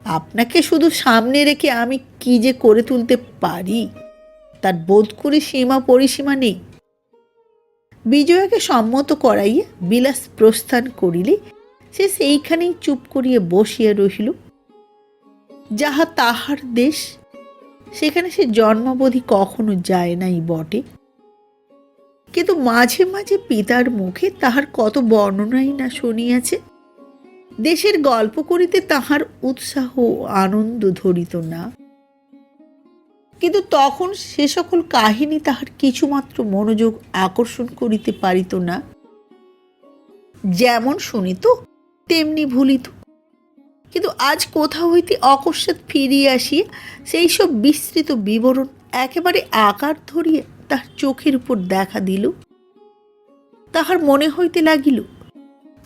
আপনাকে শুধু সামনে রেখে আমি কি যে করে তুলতে পারি তার বোধ করে সীমা পরিসীমা নেই। বিজয়াকে সম্মত করাইয়া বিলাস প্রস্থান করিলে সে সেইখানেই চুপ করিয়া বসিয়া রহিল। যাহা তাহার দেশ, সেখানে সে জন্মাবধি কখনো যায় নাই বটে, কিন্তু মাঝে মাঝে পিতার মুখে তাহার কত বর্ণনাই না শুনিয়াছে। দেশের গল্প করিতে তাহার উৎসাহ আনন্দ ধরিত না, কিন্তু তখন সে সকল কাহিনী তাহার কিছুমাত্র মনোযোগ আকর্ষণ করিতে পারিত না। যেমন শুনিত তেমনি ভুলিত। কিন্তু আজ কোথা হইতে অকস্মাৎ ফিরিয়া আসিয়া সেই সব বিস্তৃত বিবরণ একেবারে আকার ধরিয়া তাহার চোখের উপর দেখা দিল। তাহার মনে হইতে লাগিল,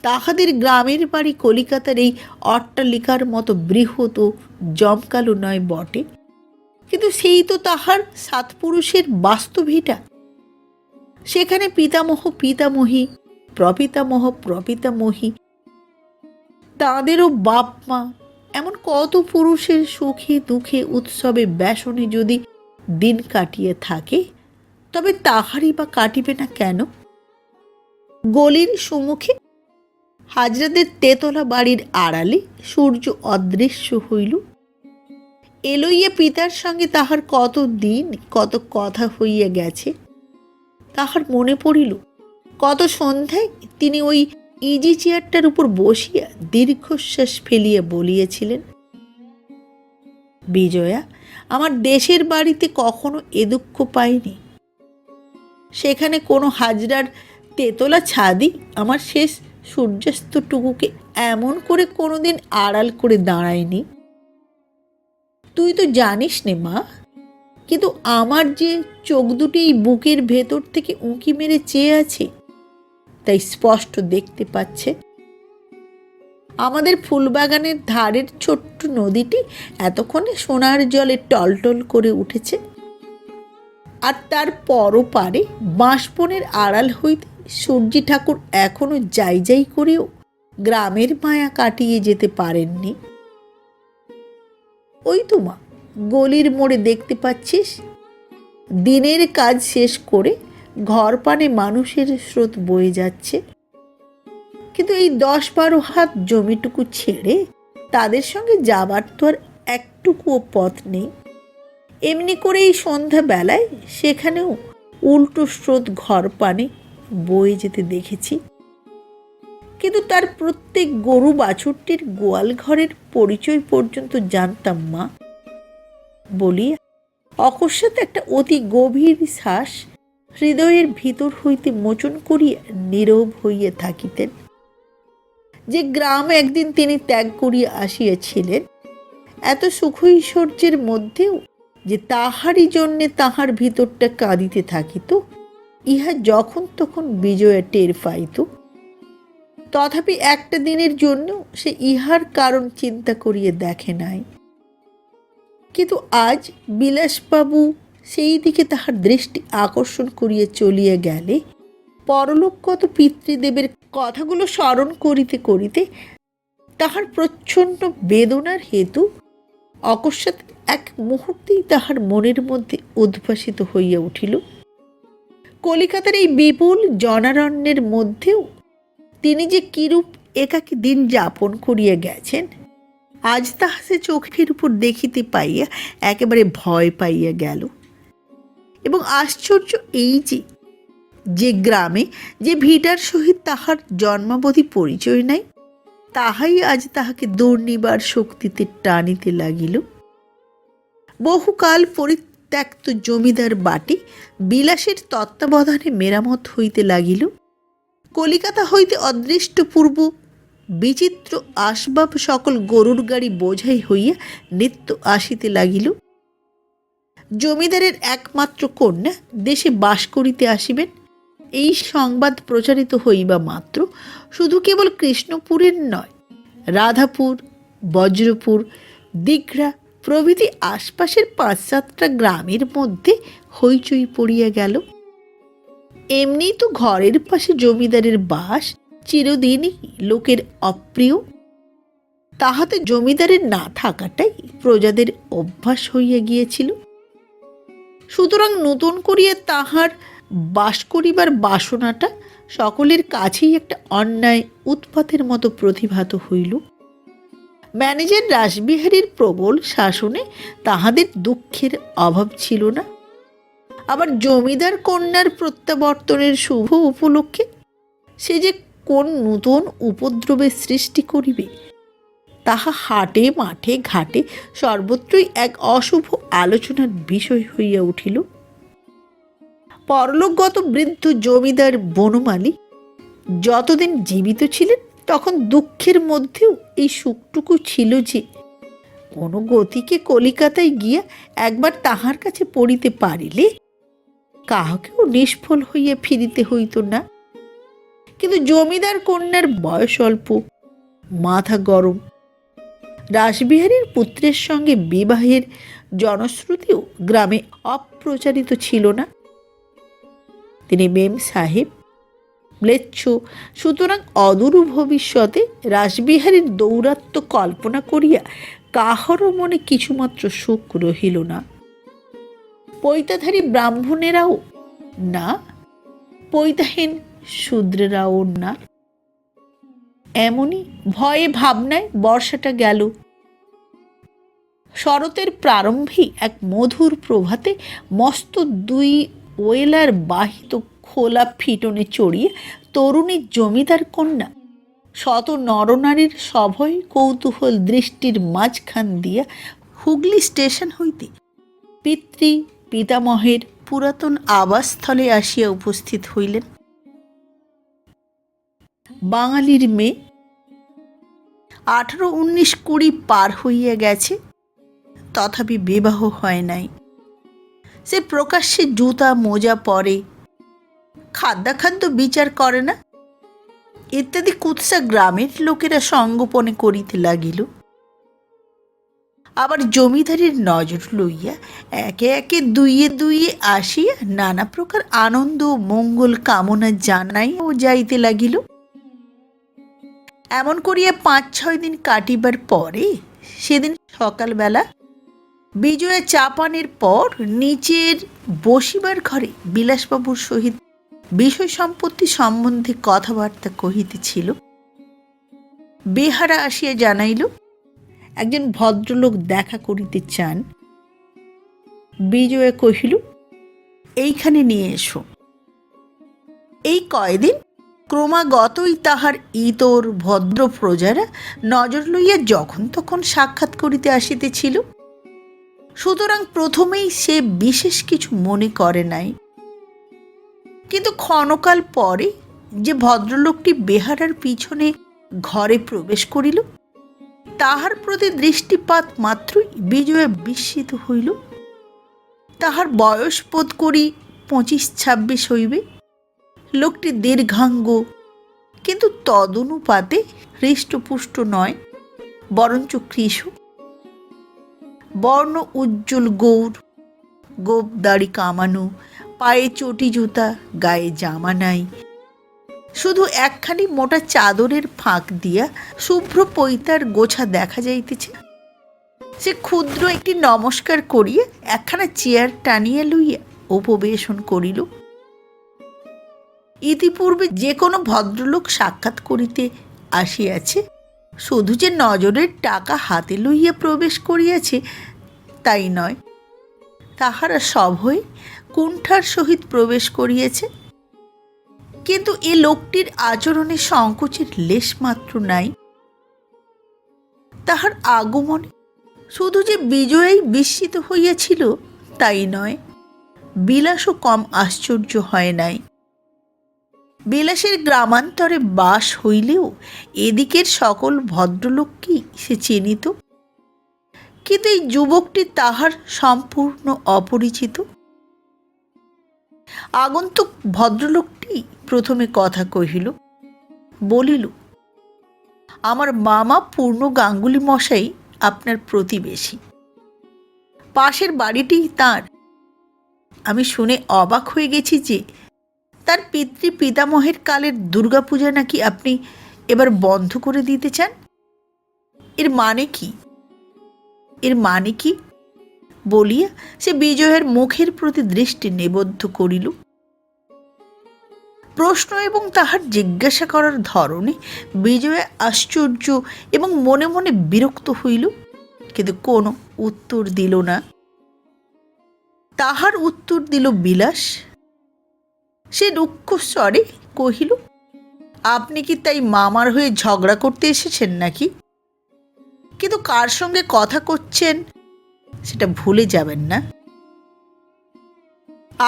তাহাদের গ্রামের বাড়ি কলিকাতার এই অট্টালিকার মতো বৃহৎ ও জমকালো নয় বটে, কিন্তু সেই তো তাহার সাত পুরুষের বাস্তব ভিটা। সেখানে পিতামহ পিতামহী, প্রপিতামহ প্রপিতামহী, তাঁদেরও বাপ মা, এমন কত পুরুষের সুখে দুঃখে উৎসবে ব্যসনে যদি দিন কাটিয়ে থাকে, তবে তাহারই বা কাটিবে না কেন? গলির সম্মুখে হাজরাদের তেতলা বাড়ির আড়ালে সূর্য অদৃশ্য হইল। এলইয়া পিতার সঙ্গে তাহার কত দিন কত কথা হইয়া গেছে। তাহার মনে পড়িল কত সন্ধ্যায় তিনি ওই ইজি চেয়ারটার উপর বসিয়া দীর্ঘশ্বাস ফেলিয়া বলিয়াছিলেন, বিজয়া, আমার দেশের বাড়িতে কখনো এ দুঃখ পাইনি। সেখানে কোনো হাজরার তেতলা ছাদি আমার শেষ সূর্যাস্তটুকুকে এমন করে কোনোদিন আড়াল করে দাঁড়ায়নি। তুই তো জানিস নে মা, কিন্তু আমার যে চোখ দুটি এই বুকের ভেতর থেকে উঁকি মেরে চেয়ে আছে, তাই স্পষ্ট দেখতে পাচ্ছে আমাদের ফুলবাগানের ধারের ছোট্ট নদীটি এতক্ষণে সোনার জলে টলটল করে উঠেছে, আর তার পরপারে বাঁশবনের আড়াল হইতে সূর্যি ঠাকুর এখনো যাই যাই করেও গ্রামের মায়া কাটিয়ে যেতে পারেননি। ওই তো মা, গলির মোড়ে দেখতে পাচ্ছিস, দিনের কাজ শেষ করে ঘর পানে মানুষের স্রোত বয়ে যাচ্ছে। কিন্তু এই 10-12 হাত জমিটুকু ছেড়ে তাদের সঙ্গে যাবার তো আর একটুকুও পথ নেই। এমনি করে এই সন্ধ্যাবেলায় সেখানেও উল্টো স্রোত ঘর পানে বয়ে যেতে দেখেছি। কিন্তু তার প্রত্যেক গরু বাছুরটির গোয়াল ঘরের পরিচয় পর্যন্ত জানতাম মা। বলিয়া অকস্মাৎ একটা অতি গভীর শ্বাস হৃদয়ের ভিতর হইতে মোচন করিয়া নীরব হইয়া থাকিতেন। যে গ্রাম একদিন তিনি ত্যাগ করিয়া আসিয়াছিলেন, এত সুখৈশ্বর্যের মধ্যেও যে তাহারই জন্যে তাহার ভিতরটা কাঁদিতে থাকিত, ইহা যখন তখন বিজয়া টের পাইত। তথাপি একটা দিনের জন্য সে ইহার কারণ চিন্তা করিয়া দেখে নাই। কিন্তু আজ বিলাসবাবু সেই দিকে তাহার দৃষ্টি আকর্ষণ করিয়া চলিয়া গেলে পরলোকগত পিতৃদেবের কথাগুলো স্মরণ করিতে করিতে তাহার প্রচ্ছন্ন বেদনার হেতু অকস্মাৎ এক মুহূর্তেই তাহার মনের মধ্যে উদ্ভাসিত হইয়া উঠিল। কলিকাতার এই বিপুল জনারণ্যের মধ্যেও তিনি যে কিরূপ একাকী দিন যাপন করিয়া গেছেন, আজ তাহা সে চোখের উপর দেখিতে পাইয়া একেবারে ভয় পাইয়া গেল। এবং আশ্চর্য এই যে গ্রামে যে ভিটার সহিত তাহার জন্মাবধি পরিচয় নাই, তাহাই আজ তাহাকে দুর্নিবার শক্তিতে টানিতে লাগিল। বহুকাল পরিত্যক্ত জমিদার বাটি বিলাসের তত্ত্বাবধানে মেরামত হইতে লাগিল। কলিকাতা হইতে অদৃষ্টপূর্ব বিচিত্র আসবাব সকল গরুর গাড়ি বোঝাই হইয়া নিত্য আসিতে লাগিল। জমিদারের একমাত্র কন্যা দেশে বাস করিতে আসিবেন, এই সংবাদ প্রচারিত হইবা মাত্র শুধু কেবল কৃষ্ণপুরের নয়, রাধাপুর, বজ্রপুর, দীঘা প্রভৃতি আশপাশের 5-7টা গ্রামের মধ্যে হইচই পড়িয়া গেল। এমনি তো ঘরের পাশে জমিদারের বাস চিরদিনই লোকের অপ্রিয়, তাহাতে জমিদারের না থাকাটাই প্রজাদের অভ্যাস হইয়া গিয়েছিল। সুতরাং নতুন করিয়া তাহার বাস করিবার বাসনাটা সকলের কাছেই একটা অন্যায় উৎপাতের মতো প্রতিভাত হইল। ম্যানেজার রাসবিহারীর প্রবল শাসনে তাহাদের দুঃখের অভাব ছিল না। আবার জমিদার কন্যার প্রত্যাবর্তনের শুভ উপলক্ষে সে যে কোন নূতন উপদ্রবের সৃষ্টি করিবে, তাহা হাটে মাঠে ঘাটে সর্বত্রই এক অশুভ আলোচনার বিষয় হইয়া উঠিল। পরলোকগত বৃদ্ধ জমিদার বনমালী যতদিন জীবিত ছিলেন, তখন দুঃখের মধ্যেও এই সুখটুকু ছিল যে কোনো গতিকে কলিকাতায় গিয়া একবার তাহার কাছে পড়িতে পারিলে কাহাকেও নিষ্ফল হইয়া ফিরিতে হইত না। কিন্তু জমিদার কন্যার বয়স অল্প, মাথা গরম, রাসবিহারীর পুত্রের সঙ্গে বিবাহের জনশ্রুতিও গ্রামে অপ্রচারিত ছিল না। তিনি মেম সাহেব, ম্লেচ্ছ, সুতরাং অদূর ভবিষ্যতে রাসবিহারীর দৌরাত্ম্য কল্পনা করিয়া কাহারও মনে কিছুমাত্র সুখ রহিল না। পৈতাধারী ব্রাহ্মণেরাও না, পৈতাহীন শূদ্রেরাও না। এমনই ভয়ে ভাবনায় বর্ষাটা গেল। শরতের প্রারম্ভে এক মধুর প্রভাতে মস্ত দুই ওয়েলার বাহিত খোলা ফিটনে চড়িয়ে তরুণী জমিদার কন্যা শত নরনারীর সভয় কৌতূহল দৃষ্টির মাঝখান দিয়া হুগলি স্টেশন হইতে পিতৃ পিতামহের পুরাতন আবাসস্থলে আসিয়া উপস্থিত হইলেন। বাঙালির মেয়ে, 18, 19, 20 পার হইয়া গেছে, তথাপি বিবাহ হয় নাই। সে প্রকাশ্যে জুতা মোজা পরে, খাদ্যাখাদ্য বিচার করে না, ইত্যাদি কুৎসা গ্রামের লোকেরা সঙ্গোপনে করিতে লাগিল। আবার জমিদারের নজর লইয়া একে একে দুইয়ে দুইয়ে আসিয়া নানা প্রকার আনন্দ মঙ্গল কামনা জানাইও যাইতে লাগিল। এমন করিয়া 5-6 দিন কাটিবার পরে সেদিন সকালবেলা বিজয়া চা পানের পর নিচের বসিবার ঘরে বিলাসবাবুর সহিত বিষয় সম্পত্তি সম্বন্ধে কথাবার্তা কহিতেছিল। বেহারা আসিয়া জানাইল একজন ভদ্রলোক দেখা করিতে চান। বিজয়া কহিল, এইখানে নিয়ে এসো। এই কয়দিন ক্রমাগতই তাহার ইতর ভদ্র প্রজারা নজর লইয়া যখন তখন সাক্ষাৎ করিতে আসিতেছিল, সুতরাং প্রথমেই সে বিশেষ কিছু মনে করে নাই। কিন্তু ক্ষণকাল পরে যে ভদ্রলোকটি বেহারার পিছনে ঘরে প্রবেশ করিল, তাহার প্রতি দৃষ্টিপাত মাত্রই বিজয়া বিস্মিত হইল। তাহার বয়স বোধ করি 25-26 হইবে। লোকটি দীর্ঘাঙ্গ, কিন্তু তদনুপাতে হৃষ্টপুষ্ট নয়, বরঞ্চ কৃশ। বর্ণ উজ্জ্বল গৌর, গোপ দাড়ি কামানো, পায়ে চটি জুতা, গায়ে জামা নাই, শুধু একখানি মোটা চাদরের ফাঁক দিয়া শুভ্র পৈতার গোছা দেখা যাইতেছে। সে ক্ষুদ্র একটি নমস্কার করিয়া একখানা চেয়ার টানিয়া লইয়া উপবেশন করিল। ইতিপূর্বে যে কোনো ভদ্রলোক সাক্ষাৎ করিতে আসিয়াছে, শুধু যে নজরের টাকা হাতে লইয়া প্রবেশ করিয়াছে তাই নয়, তাহারা সভয়ে কুণ্ঠার সহিত প্রবেশ করিয়াছে। কিন্তু এ লোকটির আচরণে সংকোচের লেশমাত্র নাই। তাহার আগমনে শুধু যে বিজয়াই বিস্মিত হইয়াছিল তাই নয়, বিলাসও কম আশ্চর্য হয় নাই। বিলাসের গ্রামান্তরে বাস হইলেও এদিকের সকল ভদ্রলোককেই সে চিনিত, কিন্তু এই যুবকটি তাহার সম্পূর্ণ অপরিচিত। আগন্তুক ভদ্রলোকটি প্রথমে কথা কহিল, বলিল, আমার মামা পূর্ণ গাঙ্গুলি মশাই আপনার প্রতিবেশী, পাশের বাড়িটিই তাঁর। আমি শুনে অবাক হয়ে গেছি যে তার পিতৃ পিতামহের কালের দুর্গাপূজা নাকি আপনি এবার বন্ধ করে দিতে চান। এর মানে কি? এর মানে কি বলিয়া সে বিজয়ের মুখের প্রতি দৃষ্টি নিবদ্ধ করিল। প্রশ্ন এবং তাহার জিজ্ঞাসা করার ধরনে বিজয়া আশ্চর্য এবং মনে মনে বিরক্ত হইল, কিন্তু কোনো উত্তর দিল না। তাহার উত্তর দিল বিলাস। সে রুক্ষ স্বরে কহিল, আপনি কি তাই মামার হয়ে ঝগড়া করতে এসেছেন নাকি? কিন্তু কার সঙ্গে কথা করছেন সেটা ভুলে যাবেন না।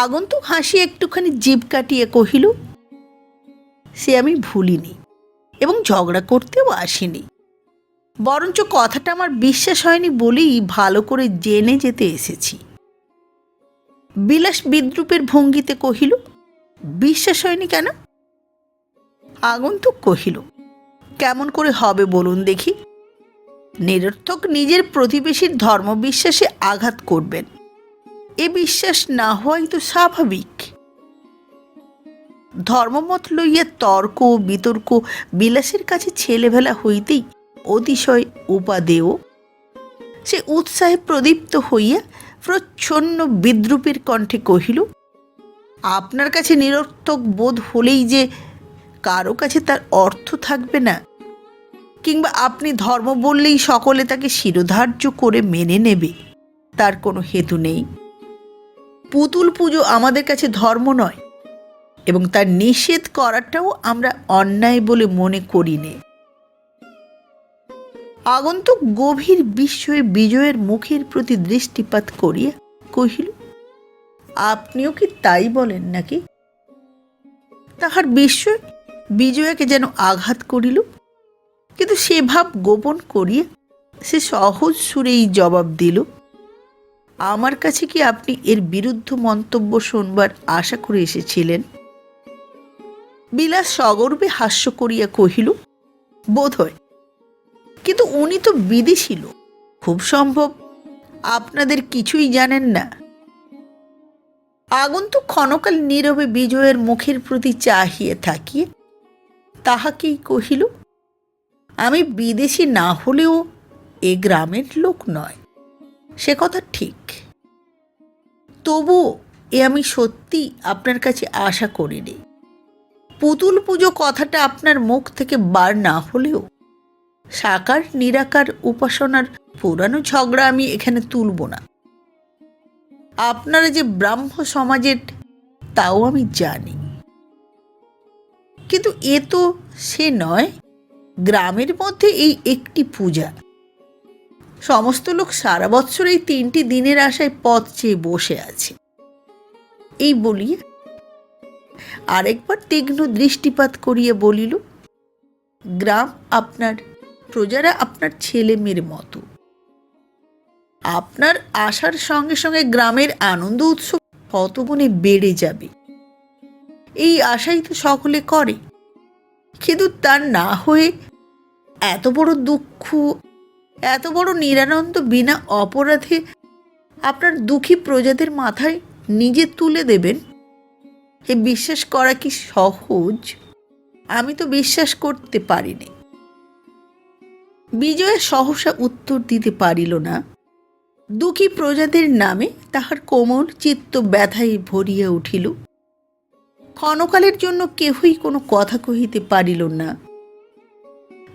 আগন্তুক হাসি একটুখানি জিভ কাটিয়ে কহিল, সে আমি ভুলিনি এবং ঝগড়া করতেও আসিনি, বরঞ্চ কথাটা আমার বিশ্বাস হয়নি বলেই ভালো করে জেনে যেতে এসেছি। বিলাস বিদ্রুপের ভঙ্গিতে কহিল, বিশ্বাস হয়নি কেন? আগন্তুক কহিল, কেমন করে হবে বলুন দেখি। নিরর্থক নিজের প্রতিবেশীর ধর্মবিশ্বাসে আঘাত করবেন, এ বিশ্বাস না হওয়াই তো স্বাভাবিক। ধর্মমত লইয়া তর্ক বিতর্ক বিলাসের কাছে ছেলেবেলা হইতেই অতিশয় উপাদেয়। সে উৎসাহে প্রদীপ্ত হইয়া প্রচ্ছন্ন বিদ্রূপের কণ্ঠে কহিল, আপনার কাছে নিরর্থক বোধ হলেই যে কারো কাছে তার অর্থ থাকবে না, কিংবা আপনি ধর্ম বললেই সকলে তাকে শিরোধার্য করে মেনে নেবে, তার কোনো হেতু নেই। পুতুল পুজো আমাদের কাছে ধর্ম নয়, এবং তার নিষেধ করাটাও আমরা অন্যায় বলে মনে করি নে। আগন্তুক গভীর বিস্ময়ে বিজয়ের মুখের প্রতি দৃষ্টিপাত করিয়া কহিল, আপনিও কি তাই বলেন নাকি? তাহার বিস্ময় বিজয়াকে যেন আঘাত করিল, কিন্তু সে ভাব গোপন করিয়া সে সহজ সুরেই জবাব দিল, আমার কাছে কি আপনি এর বিরুদ্ধ মন্তব্য শুনবার আশা করে এসেছিলেন? বিলাস সগর্বে হাস্য করিয়া কহিল, বোধ হয়, কিন্তু উনি তো বিদেশী লোক, খুব সম্ভব আপনাদের কিছুই জানেন না। আগন্তুক ক্ষণকাল নীরবে বিজয়ের মুখের প্রতি চাহিয়ে থাকিয়ে তাহাকেই কহিল, আমি বিদেশী না হলেও এ গ্রামের লোক নয়, সে কথা ঠিক। তবুও এ আমি সত্যি আপনার কাছে আশা করিনি। পুতুল পুজো কথাটা আপনার মুখ থেকে বার না হলেও সাকার নিরাকার উপাসনার পুরানো ঝগড়া আমি এখানে তুলব না। আপনারা যে ব্রাহ্ম সমাজের তাও আমি জানি, কিন্তু এ তো সে নয়। গ্রামের মধ্যে এই একটি পূজা, সমস্ত লোক সারা বৎসর এই 3টি দিনের আশায় পথ চেয়ে বসে আছে। এই বলিয়া আরেকবার তীক্ষ্ণ দৃষ্টিপাত করিয়া বলিল, গ্রাম আপনার, প্রজারা আপনার ছেলে মেয়ের মতো। আপনার আসার সঙ্গে সঙ্গে গ্রামের আনন্দ উৎসব কতগুণে বেড়ে যাবে, এই আশাই তো সকলে করে। কিন্তু তার না হয়ে এত বড় দুঃখ, এত বড় নিরানন্দ বিনা অপরাধে আপনার দুঃখী প্রজাদের মাথায় নিজে তুলে দেবেন, এ বিশ্বাস করা কি সহজ? আমি তো বিশ্বাস করতে পারিনি। বিজয়া সহসা উত্তর দিতে পারিল না। দুঃখী প্রজাদের নামে তাহার কোমল চিত্ত ব্যথায় ভরিয়া উঠিল। ক্ষণকালের জন্য কেহই কোনো কথা কহিতে পারিল না।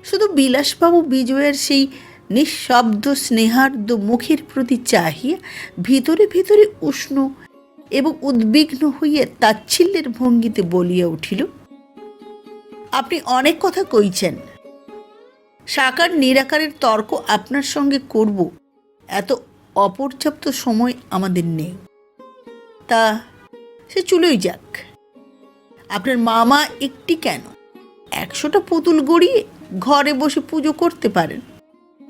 শুধু বিলাসবাবু বিজয়ের সেই নিঃশব্দ স্নেহার্দ্র মুখের প্রতি চাহিয়া ভিতরে ভিতরে উষ্ণ এবং উদ্বিগ্ন হইয়া তাচ্ছিল্যের ভঙ্গিতে বলিয়া উঠিল, আপনি অনেক কথা কইছেন, সাকার নিরাকারের তর্ক আপনার সঙ্গে করব এত অপর্যাপ্ত সময় আমাদের নেই। তা সে চলেই যাক। আপনার মামা একটি কেন 100টা পুতুল গড়িয়ে ঘরে বসে পুজো করতে পারেন,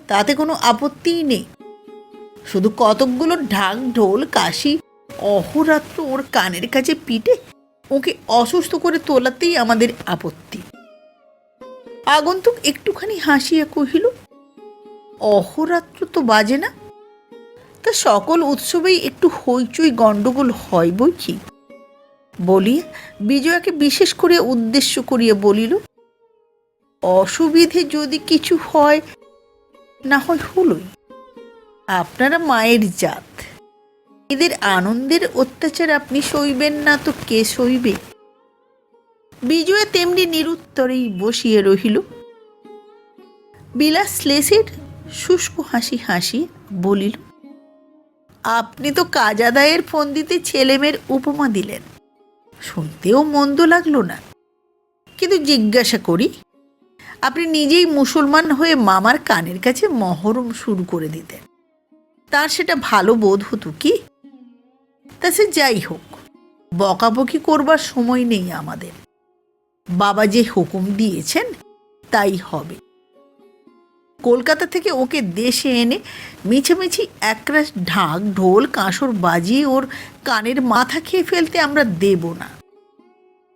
তাতে কোনো আপত্তিই নেই। শুধু কতকগুলো ঢাক ঢোল কাশি অহোরাত্র ওর কানের কাছে পিটে ওকে অসুস্থ করে তোলাতেই আমাদের আপত্তি। আগন্তুক একটুখানি হাসিয়া কহিল, অহোরাত্র তো বাজে না, তা সকল উৎসবেই একটু হইচই গণ্ডগোল হয় বই কি। বলিয়া বিজয়াকে বিশেষ করে উদ্দেশ্য করিয়া বলিল, অসুবিধে যদি কিছু হয় না হয় হলোই, আপনারা মায়ের জাত, এদের আনন্দের অত্যাচার আপনি সইবেন না তো কে সইবে? বিজয়া তেমনি নিরুত্তরেই বসিয়া রহিল। বিলাস শ্লেষের শুষ্ক হাসি হাসি বলিল, আপনি তো কাজ আদায়ের ফন্দিতে ছেলেমেয়ের উপমা দিলেন, শুনতেও মন্দ লাগলো না। কিন্তু জিজ্ঞাসা করি, আপনি নিজেই মুসলমান হয়ে মামার কানের কাছে মহরম শুরু করে দিতেন, তার সেটা ভালো বোধ হতো কি? তা সে যাই হোক, বকাবকি করবার সময় নেই আমাদের। বাবা যে হুকুম দিয়েছেন তাই হবে। কলকাতা থেকে ওকে দেশে এনে মিছামিছি একরাশ ঢাক ঢোল কাঁসর বাজিয়ে ওর কানের মাথা খেয়ে ফেলতে আমরা দেব না,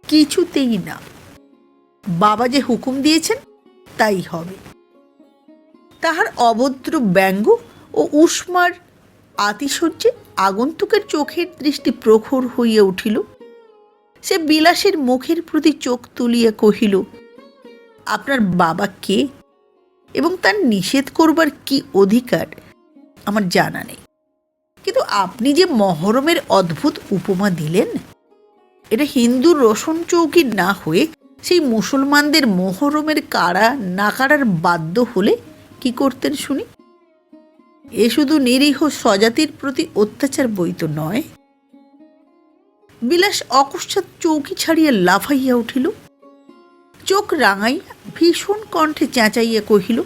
কিছুতেই না। বাবা যে হুকুম দিয়েছেন তাই হবে। তাহার অভদ্র ব্যঙ্গ ও উষ্মার আতিশয্যে আগন্তুকের চোখের দৃষ্টি প্রখর হইয়া উঠিল। সে বিলাসের মুখের প্রতি চোখ তুলিয়া কহিল, আপনার বাবা কে এবং তার নিষেধ করবার কি অধিকার আমার জানা নেই, কিন্তু আপনি যে মহরমের অদ্ভুত উপমা দিলেন, এটা হিন্দুর রোশন চৌকি না হয়ে সেই মুসলমানদের মহরমের কাড়া না কাড়ার বাধ্য হলে কি করতেন শুনি? এ শুধু নিরীহ স্বজাতির প্রতি অত্যাচার বই তো নয়। বিলাস অকস্মাৎ চৌকি ছাড়িয়া লাফাইয়া উঠিল। চোখ রাঙাইয়া ভীষণ কণ্ঠে চেঁচাইয়া কহিল,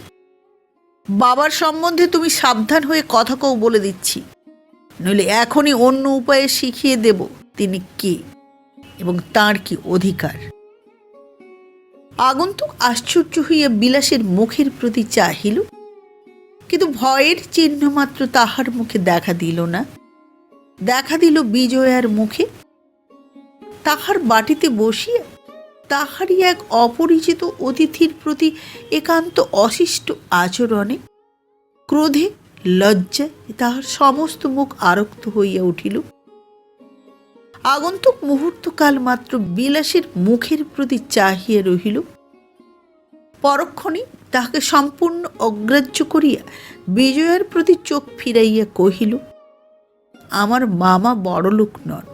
বাবার সম্বন্ধে তুমি সাবধান হয়ে কথা কও বলে দিচ্ছি, নইলে এখনই অন্য উপায়ে শিখিয়ে দেব তিনি কে এবং তাঁর কি অধিকার। আগন্তুক আশ্চর্য হইয়া বিলাসের মুখের প্রতি চাহিল, কিন্তু ভয়ের চিহ্ন মাত্র তাহার মুখে দেখা দিল না। দেখা দিল বিজয়ার মুখে। তাহার বাটিতে বসিয়া তাহারই এক অপরিচিত অতিথির প্রতি একান্ত অশিষ্ট আচরণে ক্রোধে লজ্জায় তাহার সমস্ত মুখ আরক্ত হইয়া উঠিল। আগন্তুক মুহূর্তকাল মাত্র বিলাসের মুখের প্রতি চাহিয়া রহিল। পরক্ষণে তাহাকে সম্পূর্ণ অগ্রাহ্য করিয়া বিজয়ার প্রতি চোখ ফিরাইয়া কহিল, আমার মামা বড়লোক নন,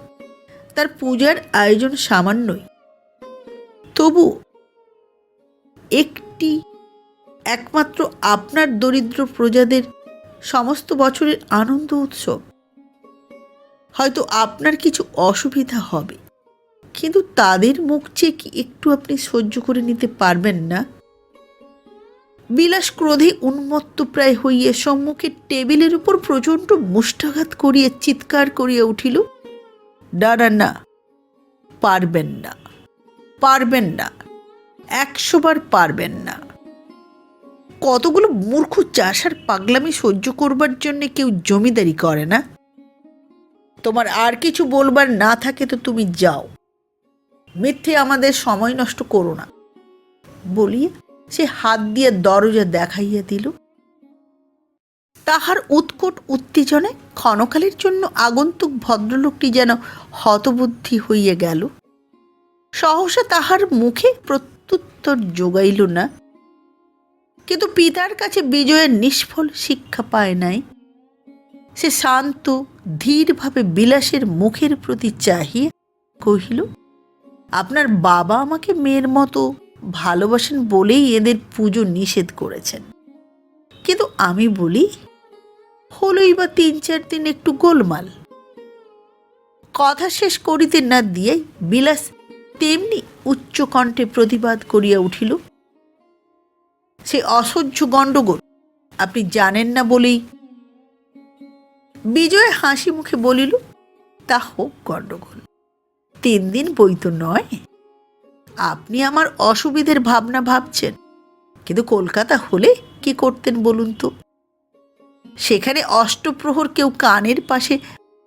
তার পূজার আয়োজন সামান্যই, তবু একমাত্র আপনার দরিদ্র প্রজাদের সমস্ত বছরের আনন্দ উৎসব। হয়তো আপনার কিছু অসুবিধা হবে, কিন্তু তাদের মুখ চেয়ে কি একটু আপনি সহ্য করে নিতে পারবেন না? বিলাস ক্রোধে উন্মত্ত প্রায় হইয়া সম্মুখের টেবিলের উপর প্রচণ্ড মুষ্টাঘাত করিয়া চিৎকার করিয়া উঠিল, না, পারবেন না, পারবেন না, 100 বার পারবেন না। কতগুলো মূর্খ চাষার পাগলামি সহ্য করবার জন্য কেউ জমিদারি করে না? তোমার আর কিছু বলবার না থাকে তো তুমি যাও, মিথ্যে আমাদের সময় নষ্ট করো না বলিয়া সে হাত দিয়ে দরজা দেখাইয়া দিল। তাহার উৎকট উত্তেজনায় ক্ষণকালের জন্য আগন্তুক ভদ্রলোকটি যেন হতবুদ্ধি হইয়া গেল। সহসা তাহার মুখে প্রত্যুত্তর যোগাইল না, কিন্তু পিতার কাছে বিজয়ের নিষ্ফল শিক্ষা পায় নাই। সে শান্ত ধীরভাবে বিলাসের মুখের প্রতি চাহিয়া কহিল, আপনার বাবা আমাকে মেয়ের মতো ভালোবাসেন বলেই এদের পুজো নিষেধ করেছেন, কিন্তু আমি বলি হলোই বা 3-4 দিন একটু গোলমাল। কথা শেষ করিতে না দিয়াই বিলাস তেমনি উচ্চ কণ্ঠে প্রতিবাদ করিয়া উঠিল, সে অসহ্য গণ্ডগোল আপনি জানেন না বলেই। বিজয় হাসি মুখে বলিল, তা হোক গণ্ডগোল, 3 দিন বই তো নয়। আপনি আমার অসুবিধের ভাবনা ভাবছেন, কিন্তু কলকাতা হলে কি করতেন বলুন তো? সেখানে অষ্টপ্রহর কেউ কানের পাশে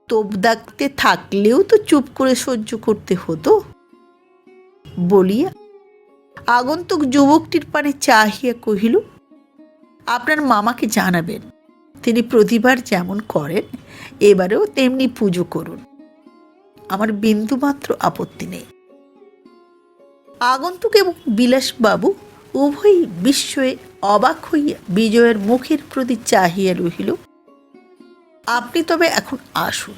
তোপ দাগতে থাকলেও তো চুপ করে সহ্য করতে হতো বলিয়া আগন্তুক যুবকটির পানে চাহিয়া কহিল, আপনার মামাকে জানাবেন তিনি প্রতিবার যেমন করেন এবারেও তেমনি পুজো করুন, আমার বিন্দুমাত্র আপত্তি নেই। আগন্তুক এবং বিলাসবাবু উভয়ই বিস্ময়ে অবাক হইয়া বিজয়ের মুখের প্রতি চাহিয়া রহিল। আপনি তবে এখন আসুন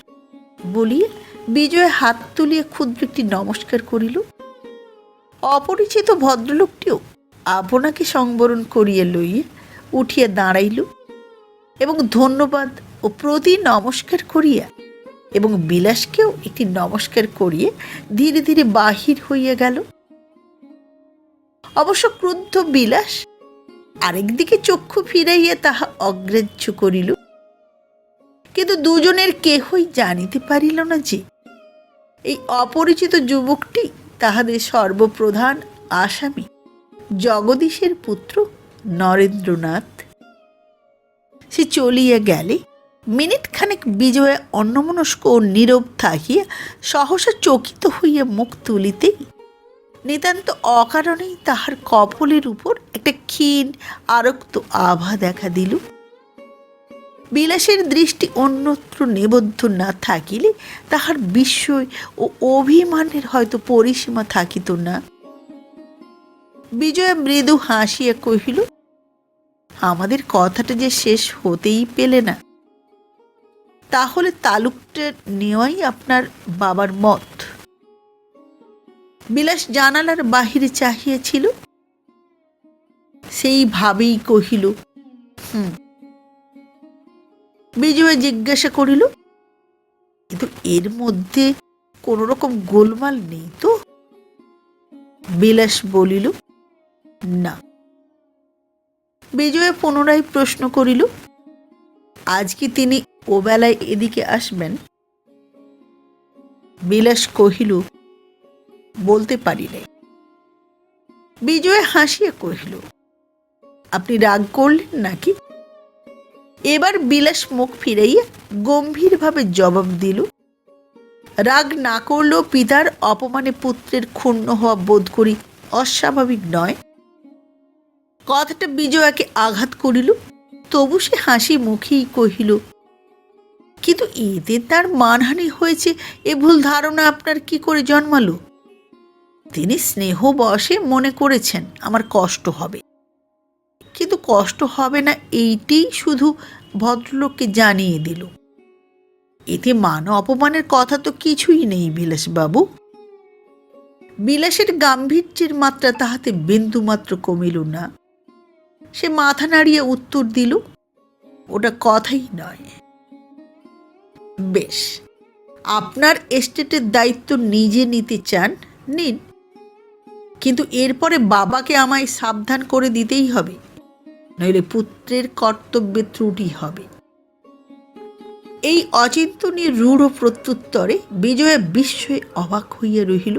বলিয়া বিজয় হাত তুলিয়া ক্ষুদ্র একটি নমস্কার করিল। অপরিচিত ভদ্রলোকটিও আপনাকে সংবরণ করিয়া লইয়া উঠিয়া দাঁড়াইল এবং ধন্যবাদ ও প্রতি নমস্কার করিয়া এবং বিলাসকেও একটি নমস্কার করিয়া ধীরে ধীরে বাহির হইয়া গেল। অবশ্য ক্রুদ্ধ বিলাস আরেকদিকে চক্ষু ফিরাইয়া তাহা অগ্রাহ্য করিল, কিন্তু দুজনের কেহই জানিতে পারিল না যে এই অপরিচিত যুবকটি তাহাদের সর্বপ্রধান আসামী জগদীশের পুত্র নরেন্দ্রনাথ। সে চলিয়া গেলে মিনিট খানেক বিজয়া অন্যমনস্ক ও নীরব থাকিয়া সহসা চকিত হইয়া মুখ তুলিতেই নিতান্ত অকারণেই তাহার কপলের উপর একটা ক্ষীণ আরক্ত আভা দেখা দিল। বিলাসের দৃষ্টি অন্যত্র নিবদ্ধ না থাকিলে তাহার বিস্ময় ও অভিমানের হয়তো পরিসীমা থাকিত না। বিজয়া মৃদু হাসিয়া কহিল, আমাদের কথাটা যে শেষ হতেই পেলে না। তাহলে তালুকটা নেওয়াই আপনার বাবার মত? বিলাস জানালার বাহিরে চাহিয়াছিল, সেইভাবেই কহিল, বিজয়া জিজ্ঞাসা করিল, কিন্তু এর মধ্যে কোন রকম গোলমাল নেই তো? বিলাস বলিল, না। বিজয়া পুনরায় প্রশ্ন করিল, আজ কি তিনি ও বেলায় এদিকে আসবেন? বিলাস কহিল, বলতে পারি নাই। বিজয়া হাসিয়া কহিল, আপনি রাগ করলেন নাকি? এবার বিলাস মুখ ফিরাইয়া গম্ভীরভাবে জবাব দিল, রাগ না করলেও পিতার অপমানে পুত্রের ক্ষুণ্ণ হওয়া বোধ করি অস্বাভাবিক নয়। কথাটা বিজয়াকে আঘাত করিল, তবু সে হাসি মুখেই কহিল, কিন্তু এতে তার মানহানি হয়েছে এ ভুল ধারণা আপনার কি করে জন্মালো? তিনি স্নেহবশে মনে করেছেন আমার কষ্ট হবে, কিন্তু কষ্ট হবে না এইটাই শুধু ভদ্রলোককে জানিয়ে দিল। এতে মান অপমানের কথা তো কিছুই নেই বিলাসবাবু। বিলাসের গাম্ভীর্যের মাত্রা তাহাতে বিন্দুমাত্র কমিল না। সে মাথা নাড়িয়ে উত্তর দিল, ওটা কথাই নয়। বেশ, আপনার এস্টেটের দায়িত্ব নিজে নিতে চান, নিন, কিন্তু এরপরে বাবাকে আমায় সাবধান করে দিতেই হবে, নইলে পুত্রের কর্তব্যে ত্রুটি হবে। এই অচিন্তনীয় রূঢ় প্রত্যুত্তরে বিজয়া বিস্ময়ে অবাক হইয়া রহিল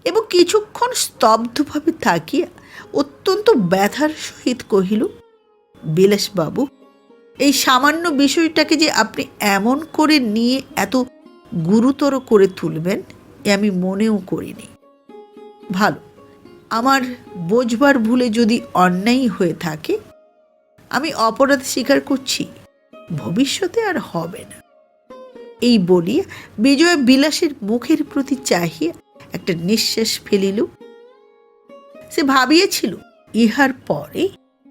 এবং কিছুক্ষণ স্তব্ধভাবে থাকিয়া অত্যন্ত ব্যথার সহিত কহিল, বিলাসবাবু, এই সামান্য বিষয়টাকে যে আপনি এমন করে নিয়ে এত গুরুতর করে তুলবেন এ আমি মনেও করিনি। ভালো, আমার বোঝবার ভুলে যদি অন্যায় হয়ে থাকে আমি অপরাধ স্বীকার করছি, ভবিষ্যতে আর হবে না। এই বলিয়া বিজয়া বিলাসের মুখের প্রতি চাহিয়া একটা নিঃশ্বাস ফেলিল। সে ভাবিয়েছিল ইহার পরে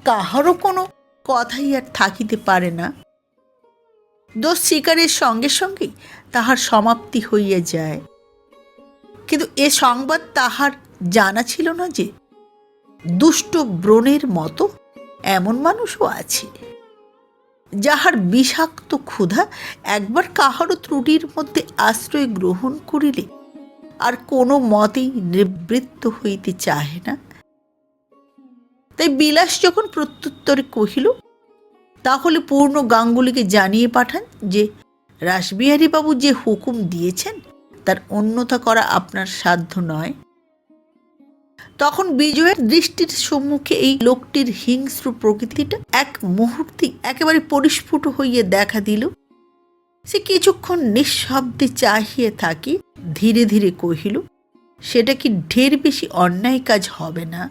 কাহারও কোনো কথাই আর থাকিতে পারে না। দোষ স্বীকারের সঙ্গে সঙ্গেই তাহার সমাপ্তি হইয়া যায়। কিন্তু এ সংবাদ তাহার জানা ছিল না যে দুষ্ট ব্রণের মতো এমন মানুষও আছে যাহার বিষাক্ত ক্ষুধা একবার কাহারও ত্রুটির মধ্যে আশ্রয় গ্রহণ করিলে আর কোনো মতেই নিবৃত্ত হইতে চাহে না। তাই বিলাস যখন প্রত্যুত্তরে কহিল, তাহলে পূর্ণ গাঙ্গুলিকে জানিয়ে পাঠান যে রাসবিহারীবাবু যে হুকুম দিয়েছেন তার অন্যথা করা আপনার সাধ্য নয়, তখন বিজয়ের দৃষ্টির সম্মুখে এই লোকটির হিংস্র প্রকৃতিটা এক মুহূর্তে একেবারে পরিস্ফুট হইয়া দেখা দিল। সে কিছুক্ষণ নিঃশব্দে চাহিয়ে থাকি ধীরে ধীরে কহিল, সেটা কি ঢের বেশি অন্যায় কাজ হবে না?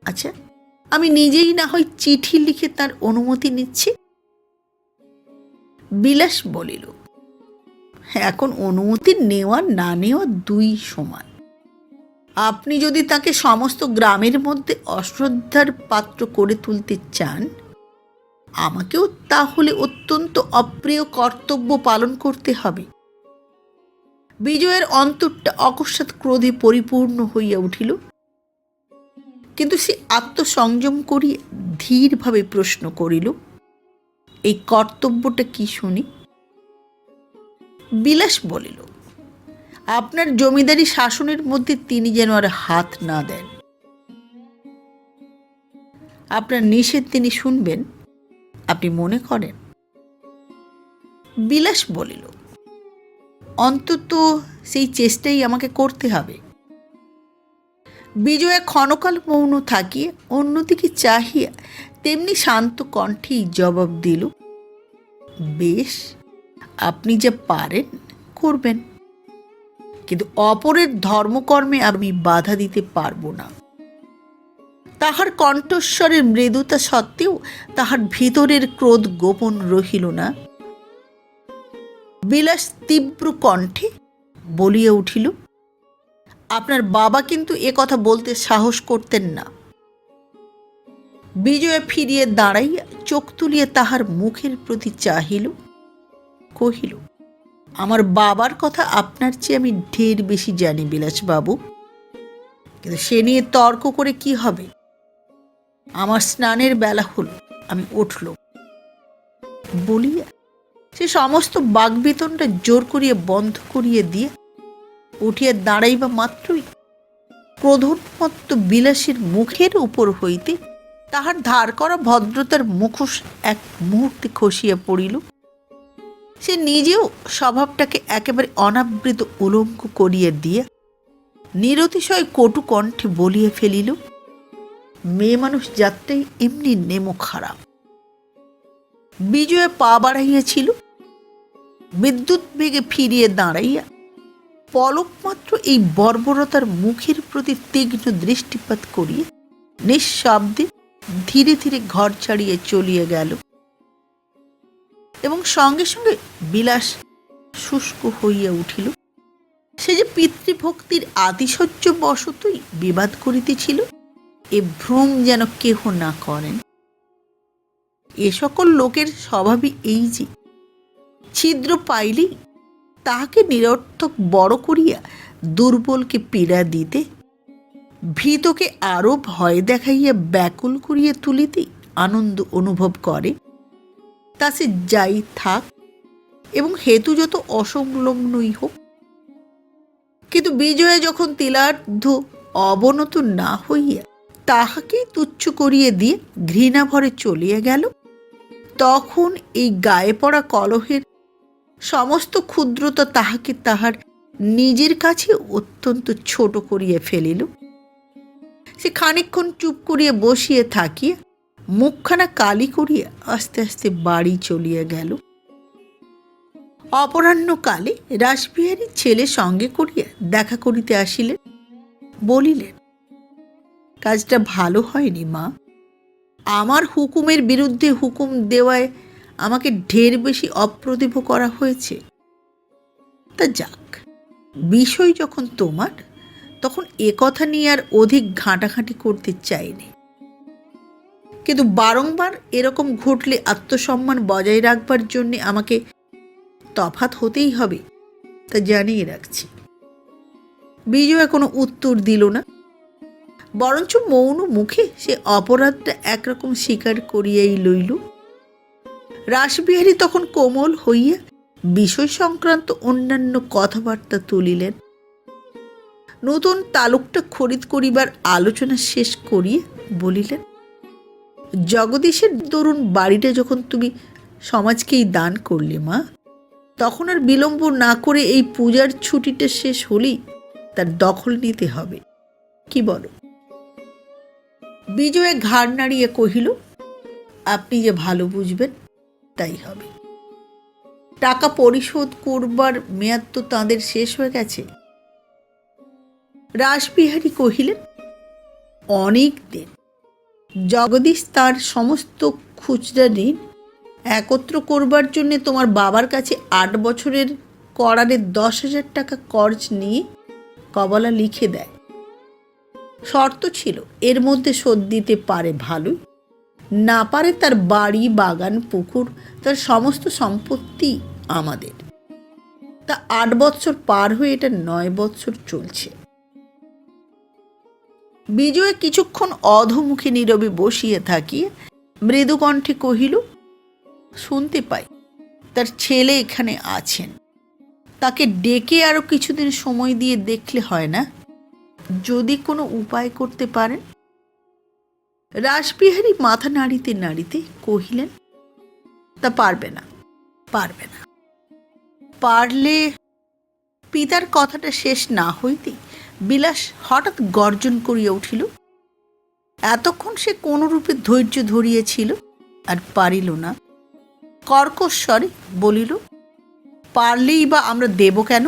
আচ্ছা, আমি নিজেই না হয় চিঠি লিখে তার অনুমতি নিচ্ছি। বিলাস বলিল, এখন অনুমতি নেওয়া না নেওয়া দুই সমান। আপনি যদি তাকে সমস্ত গ্রামের মধ্যে অশ্রদ্ধার পাত্র করে তুলতে চান, আমাকেও তাহলে অত্যন্ত অপ্রিয় কর্তব্য পালন করতে হবে। বিজয়ের অন্তরটা অকস্মাৎ ক্রোধে পরিপূর্ণ হইয়া উঠিল, কিন্তু সে আত্মসংযম করিয়া ধীরভাবে প্রশ্ন করিল, এই কর্তব্যটা কি শুনি? বিলাস বলিল, আপনার জমিদারি শাসনের মধ্যে তিনি যেন আর হাত না দেন। আপনার নিষেধ তিনি শুনবেন আপনি মনে করেন? বিলাস বলিল, অন্তত সেই চেষ্টাই আমাকে করতে হবে। বিজয়া ক্ষণকাল মৌন থাকিয়া অন্যদিকে চাহিয়া তেমনি শান্ত কণ্ঠেই জবাব দিল, বেশ, আপনি যা পারেন করবেন, কিন্তু অপরের ধর্মকর্মে আমি বাধা দিতে পারব না। তাহার কণ্ঠস্বরের মৃদুতা সত্ত্বেও তাহার ভিতরের ক্রোধ গোপন রহিল না। বিলাস তীব্র কণ্ঠে বলিয়া উঠিল, আপনার বাবা কিন্তু এ কথা বলতে সাহস করতেন না। বিজয়া ফিরিয়া দাঁড়াইয়া চোখ তুলিয়া তাহার মুখের প্রতি চাহিল, কহিল, আমার বাবার কথা আপনার চেয়ে আমি ঢের বেশি জানি বিলাসবাবু, কিন্তু সে নিয়ে তর্ক করে কি হবে? আমার স্নানের বেলা হলো, আমি উঠল। বলিয়া সে সমস্ত বাগ্বিতণ্ডা জোর করিয়া বন্ধ করিয়া দিয়া উঠিয়া দাঁড়াইবা মাত্রই ক্রোধোন্মত্ত বিলাসের মুখের উপর হইতে তাহার ধার করা ভদ্রতার মুখোশ এক মুহূর্তে খসিয়া পড়িল। সে নিজেও স্বভাবটাকে একেবারে অনাবৃত উলঙ্গ করিয়া দিয়া নিরতিশয় কটু কণ্ঠে বলিয়া ফেলিল, মেয়ে মানুষ যাত্রাই এমনি নেমো খারাপ। বিজয়া পা বাড়াইয়াছিল, বিদ্যুৎ বেগে ফিরিয়ে দাঁড়াইয়া পলক মাত্র এই বর্বরতার মুখের প্রতি তীক্ষ্ণ দৃষ্টিপাত করিয়া নিঃশব্দে ধীরে ধীরে ঘর ছাড়িয়ে চলিয়া গেল। এবং সঙ্গে সঙ্গে বিলাস শুষ্ক হইয়া উঠিল। সে যে পিতৃভক্তির আতিশয্য বশতই বিবাদ করিতেছিল, এ ভ্রম যেন কেহ না করেন। এ সকল লোকের স্বভাবই এই যে ছিদ্র পাইলেই তাহাকে নিরর্থক বড় করিয়া দুর্বলকে পীড়া দিতে, ভীতকে আরো ভয় দেখাইয়া ব্যাকুল করিয়া তুলিতে আনন্দ অনুভব করে। তা সে যাই থাক এবং হেতু যত অসংলগ্নই হোক। কিন্তু বিজয়া যখন তিলার্ধ অবনত না হইয়া তাহাকেই তুচ্ছ করিয়া দিয়ে ঘৃণাভরে চলিয়া গেল, তখন এই গায়ে পড়া কলহের সমস্ত ক্ষুদ্রতা তাহাকে তাহার নিজের কাছে অত্যন্ত ছোট করিয়া ফেলিল। সে খানিকক্ষণ চুপ করিয়া বসিয়া থাকিয়া মুখখানা কালি করিয়া আস্তে আস্তে বাড়ি চলিয়া গেল। অপরাহ্নকালে রাসবিহারী ছেলে সঙ্গে করিয়া দেখা করিতে আসিলেন। বলিলেন, কাজটা ভালো হয়নি মা। আমার হুকুমের বিরুদ্ধে হুকুম দেওয়ায় আমাকে ঢের বেশি অপ্রতিভ করা হয়েছে। তা যাক, বিষয় যখন তোমার, তখন এ কথা নিয়ে আর অধিক ঘাঁটাঘাঁটি করতে চাইনি। কিন্তু বারংবার এরকম ঘটলে আত্মসম্মান বজায় রাখবার জন্যে আমাকে তফাৎ হতেই হবে, তা জানিয়ে রাখছি। বিজয়া কোনো উত্তর দিল না, বরঞ্চ মৌন মুখে সে অপরাধটা একরকম স্বীকার করিয়াই লইল। রাসবিহারী তখন কোমল হইয়া বিষয় সংক্রান্ত অন্যান্য কথাবার্তা তুলিলেন। নতুন তালুকটা খরিদ করিবার আলোচনা শেষ করিয়া বলিলেন, জগদীশের দরুন বাড়িটা যখন তুমি সমাজকেই দান করলে মা, তখন আর বিলম্ব না করে এই পূজার ছুটিটা শেষ হলেই তার দখল নিতে হবে, কি বলো? বিজয়া ঘাড় নাড়িয়ে কহিল, আপনি যে ভালো বুঝবেন তাই হবে। টাকা পরিশোধ করবার মেয়াদ তো তাঁদের শেষ হয়ে গেছে। রাসবিহারী কহিলেন, অনেক দিন। জগদীশ তার সমস্ত খুচরা ঋণ একত্র করবার জন্যে তোমার বাবার কাছে 8 বছরের করারে 10,000 টাকা কর্জ নিয়ে কবলা লিখে দেয়। শর্ত ছিল এর মধ্যে শোধ দিতে পারে ভালোই, না পারে তার বাড়ি, বাগান, পুকুর, তার সমস্ত সম্পত্তি আমাদের। তা 8 বৎসর পার হয়ে এটা 9 বৎসর চলছে। বিজয় কিছুক্ষণ অধোমুখে নীরবে বসিয়া থাকিয়া মৃদুকণ্ঠে কহিল, শুনতে পাই তার ছেলে এখানে আছেন। তাকে ডেকে আরো কিছুদিন সময় দিয়ে দেখলে হয় না? যদি কোনো উপায় করতে পারেন। রাসবিহারী মাথা নাড়িতে নাড়িতে কহিলেন, তা পারবে না, পারবে না। পারলে? পিতার কথাটা শেষ না হইতেই বিলাস হঠাৎ গর্জন করিয়া উঠিল। এতক্ষণ সে কোনরূপে ধৈর্য ধরিয়েছিল, আর পারিল না। কর্কশ্বরে বলিল, পারলেই বা আমরা দেব কেন?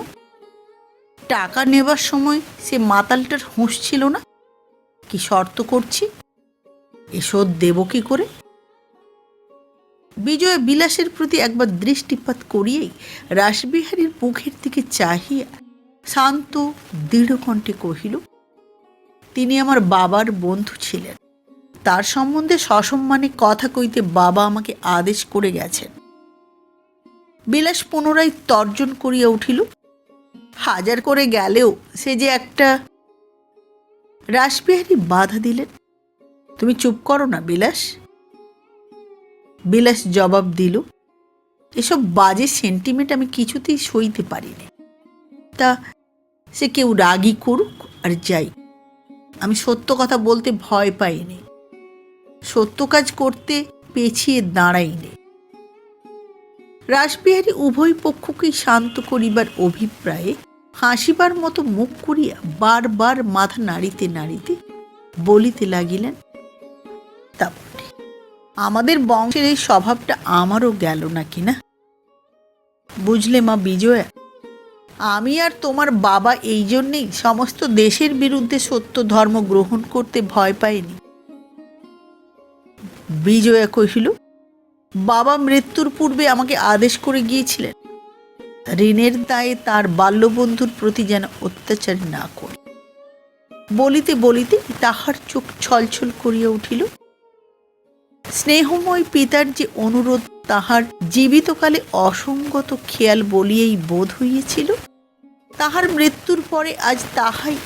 টাকা নেবার সময় সে মাতালটার হুঁশ ছিল না? কি শর্ত করছি, এ শোধ দেব কি করে? বিজয় বিলাসের প্রতি একবার দৃষ্টিপাত করিয়েই রাসবিহারীর মুখের দিকে চাহিয়া শান্ত দৃঢ় কণ্ঠে কহিল, তিনি আমার বাবার বন্ধু ছিলেন। তার সম্বন্ধে সসম্মানে কথা কইতে বাবা আমাকে আদেশ করে গেছেন। বিলাস পুনরায় তর্জন করিয়া উঠিল, হাজার করে গেলেও সে যে একটা। রাসবিহারী বাধা দিলেন, তুমি চুপ করো না বিলাস। বিলাস জবাব দিল, এসব বাজে সেন্টিমেন্ট আমি কিছুতেই সইতে পারিনি। তা সে কেউ রাগই করুক আর যাই, আমি সত্য কথা বলতে ভয় পাইনি, সত্য কাজ করতে পেছিয়ে দাঁড়াইনি। রাসবিহারী উভয় পক্ষকেই শান্ত করিবার অভিপ্রায়ে হাসিবার মতো মুখ করিয়া বারবার মাথা নাড়িতে নাড়িতে বলিতে লাগিলেন, তা বটে, আমাদের বংশের এই স্বভাবটা আমারও গেল না কিনা। বুঝলে মা বিজয়া, আমি আর তোমার বাবা এই জন্যেই সমস্ত দেশের বিরুদ্ধে সত্য ধর্ম গ্রহণ করতে ভয় পাইনি। বিজয়া কহিল, বাবা মৃত্যুর পূর্বে আমাকে আদেশ করে গিয়েছিলেন ঋণের দায়ে তার বাল্যবন্ধুর প্রতি যেন অত্যাচার না করে। বলিতে বলিতে তাহার চোখ ছলছল করিয়া উঠিল। স্নেহময় পিতার যে অনুরোধ তাহার জীবিতকালে অসঙ্গত খেয়াল বলিয়েই বোধ হইয়াছিল, তাহার মৃত্যুর পরে আজ তাহাই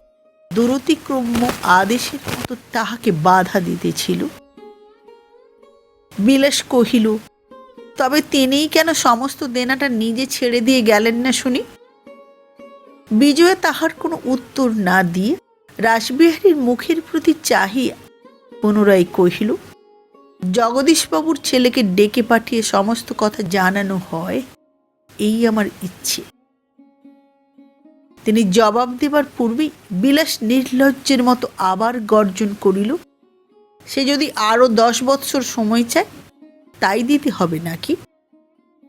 দুরতিক্রম্য আদেশের মতো তাহাকে বাধা দিতেছিল। বিলাস কহিল, তবে তিনিই কেন সমস্ত দেনাটা নিজে ছেড়ে দিয়ে গেলেন না শুনি? বিজয়া তাহার কোনো উত্তর না দিয়ে রাসবিহারীর মুখের প্রতি চাহিয়া পুনরায় কহিল, জগদীশবাবুর ছেলেকে ডেকে পাঠিয়ে সমস্ত কথা জানানো হয়, এই আমার ইচ্ছে। তিনি জবাব দেবার পূর্বেই বিলাস নির্লজ্জের মতো আবার গর্জন করিল, সে যদি আরো 10 বৎসর সময় চায় তাই দিতে হবে নাকি?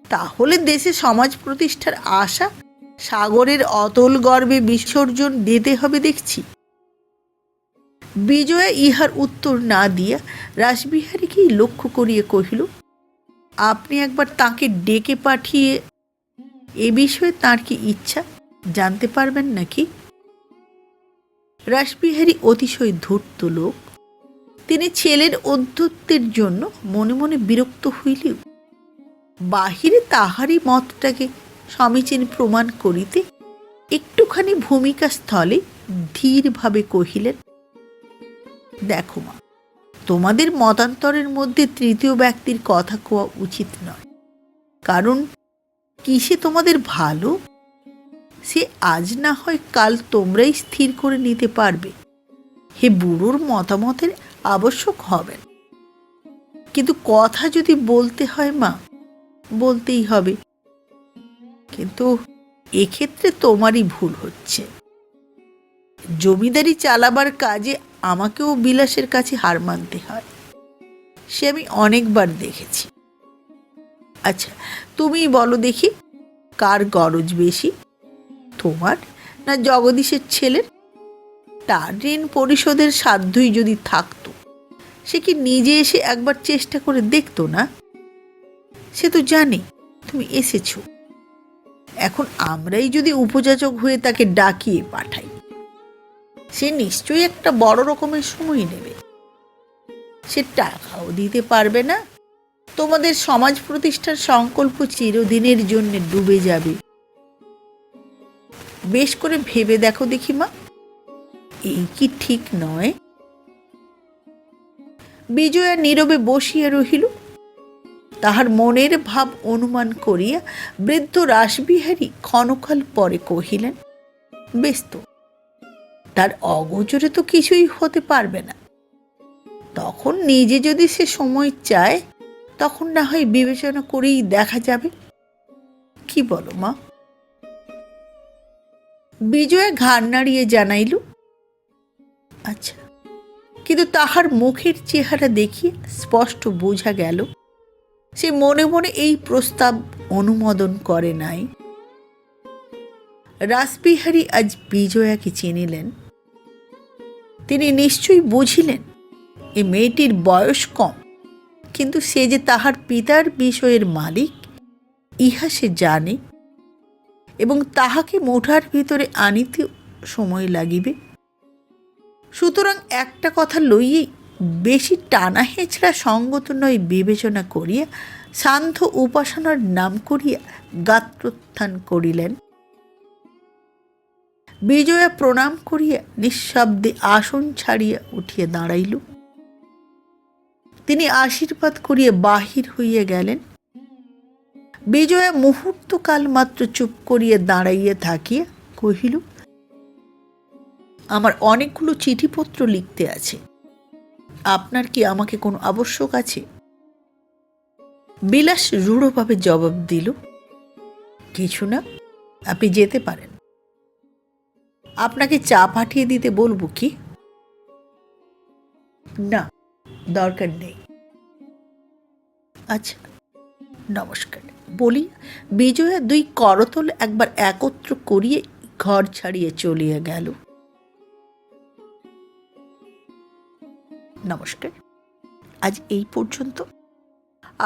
তাহলে দেশে সমাজ প্রতিষ্ঠার আশা সাগরের অতল গর্ভে বিসর্জন দিতে হবে দেখছি। বিজয়া ইহার উত্তর না দিয়া রাসবিহারীকেই লক্ষ্য করিয়া কহিল, আপনি একবার তাকে ডেকে পাঠিয়ে এ বিষয়ে তাঁর কি ইচ্ছা জানতে পারবেন নাকি? রাসবিহারী অতিশয় ধূর্ত লোক। তিনি ছেলের অধ্যত্বের জন্য মনে মনে বিরক্ত হইলেও বাহিরে তাহারই মতটাকে সমীচীন প্রমাণ করিতে একটুখানি ভূমিকা স্থলে ধীরভাবে কহিলেন, দেখো মা, তোমাদের মতান্তরের মধ্যে তৃতীয় ব্যক্তির কথা কোয়া উচিত নয়, কারণ কিসে তোমাদের ভালো সে আজ না হয় কাল তোমরাই স্থির করে নিতে পারবে। হে বুড়োর মতামতের আবশ্যক হবে না, কিন্তু কথা যদি বলতে হয় মা, বলতেই হবে। কিন্তু এক্ষেত্রে তোমারই ভুল হচ্ছে। জমিদারি চালাবার কাজে আমাকেও বিলাসের কাছে হার মানতে হয়, সে আমি অনেকবার দেখেছি। আচ্ছা, তুমি বলো দেখি, কার গরজ বেশি, তোমার না জগদীশের ছেলের? তার ঋণ পরিশোধের সাধ্যই যদি থাকতো, সে কি নিজে এসে একবার চেষ্টা করে দেখতো না? সে তো জানে তুমি এসেছ। এখন আমরাই যদি উপযাচক হয়ে তাকে ডাকিয়ে পাঠাই, সে নিশ্চয়ই একটা বড় রকমের সময় নেবে। সে টাকাও দিতে পারবে না, তোমাদের সমাজ প্রতিষ্ঠার সংকল্প চিরদিনের জন্য ডুবে যাবে। বেশ করে ভেবে দেখো দেখি মা, এই কি ঠিক নয়? বিজয়া নীরবে বসিয়া রহিল। তাহার মনের ভাব অনুমান করিয়া বৃদ্ধ রাসবিহারী ক্ষণকাল পরে কহিলেন, বেশ তো, তার অগোচরে তো কিছুই হতে পারবে না। তখন নিজে যদি সে সময় চায়, তখন না হয় বিবেচনা করেই দেখা যাবে। কি বলো মা? বিজয়া ঘাড় নাড়িয়ে জানাইল, আচ্ছা। কিন্তু তাহার মুখের চেহারা দেখিয়ে স্পষ্ট বোঝা গেল সে মনে মনে এই প্রস্তাব অনুমোদন করে নাই। রাসবিহারী আজ বিজয়াকে চিনিলেন। তিনি নিশ্চয়ই বুঝিলেন এ মেয়েটির বয়স কম, কিন্তু সে যে তাহার পিতার বিষয়ের মালিক ইহা সে জানে, এবং তাহাকে মুঠার ভিতরে আনিতে সময় লাগিবে। সুতরাং একটা কথা লইয়েই বেশি টানা হেঁচড়া সঙ্গত নয় বিবেচনা করিয়া সান্ধ্য উপাসনার নাম করিয়া গাত্রোত্থান করিলেন। বিজয়া প্রণাম করিয়া নিঃশব্দে আসন ছাড়িয়া উঠিয়া দাঁড়াইল। তিনি আশীর্বাদ করিয়া বাহির হইয়া গেলেন। বিজয়া মুহূর্তকাল মাত্র চুপ করিয়া দাঁড়াইয়া থাকিয়া কহিল, আমার অনেকগুলো চিঠিপত্র লিখতে আছে, আপনার কি আমাকে কোনো আবশ্যক আছে? বিলাস রূঢ়ভাবে জবাব দিল, কিছু না, আপনি যেতে পারেন। আপনাকে চা পাঠিয়ে দিতে বলবো কি? না, দরকার নেই। আচ্ছা, নমস্কার বলি বিজয়া দুই করতল একবার একত্র করিয়ে ঘর ছাড়িয়ে চলিয়া গেল। নমস্কার, আজ এই পর্যন্ত।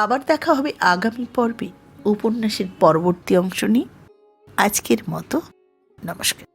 আবার দেখা হবে আগামী পর্বে উপন্যাসের পরবর্তী অংশ নিয়ে। আজকের মতো নমস্কার।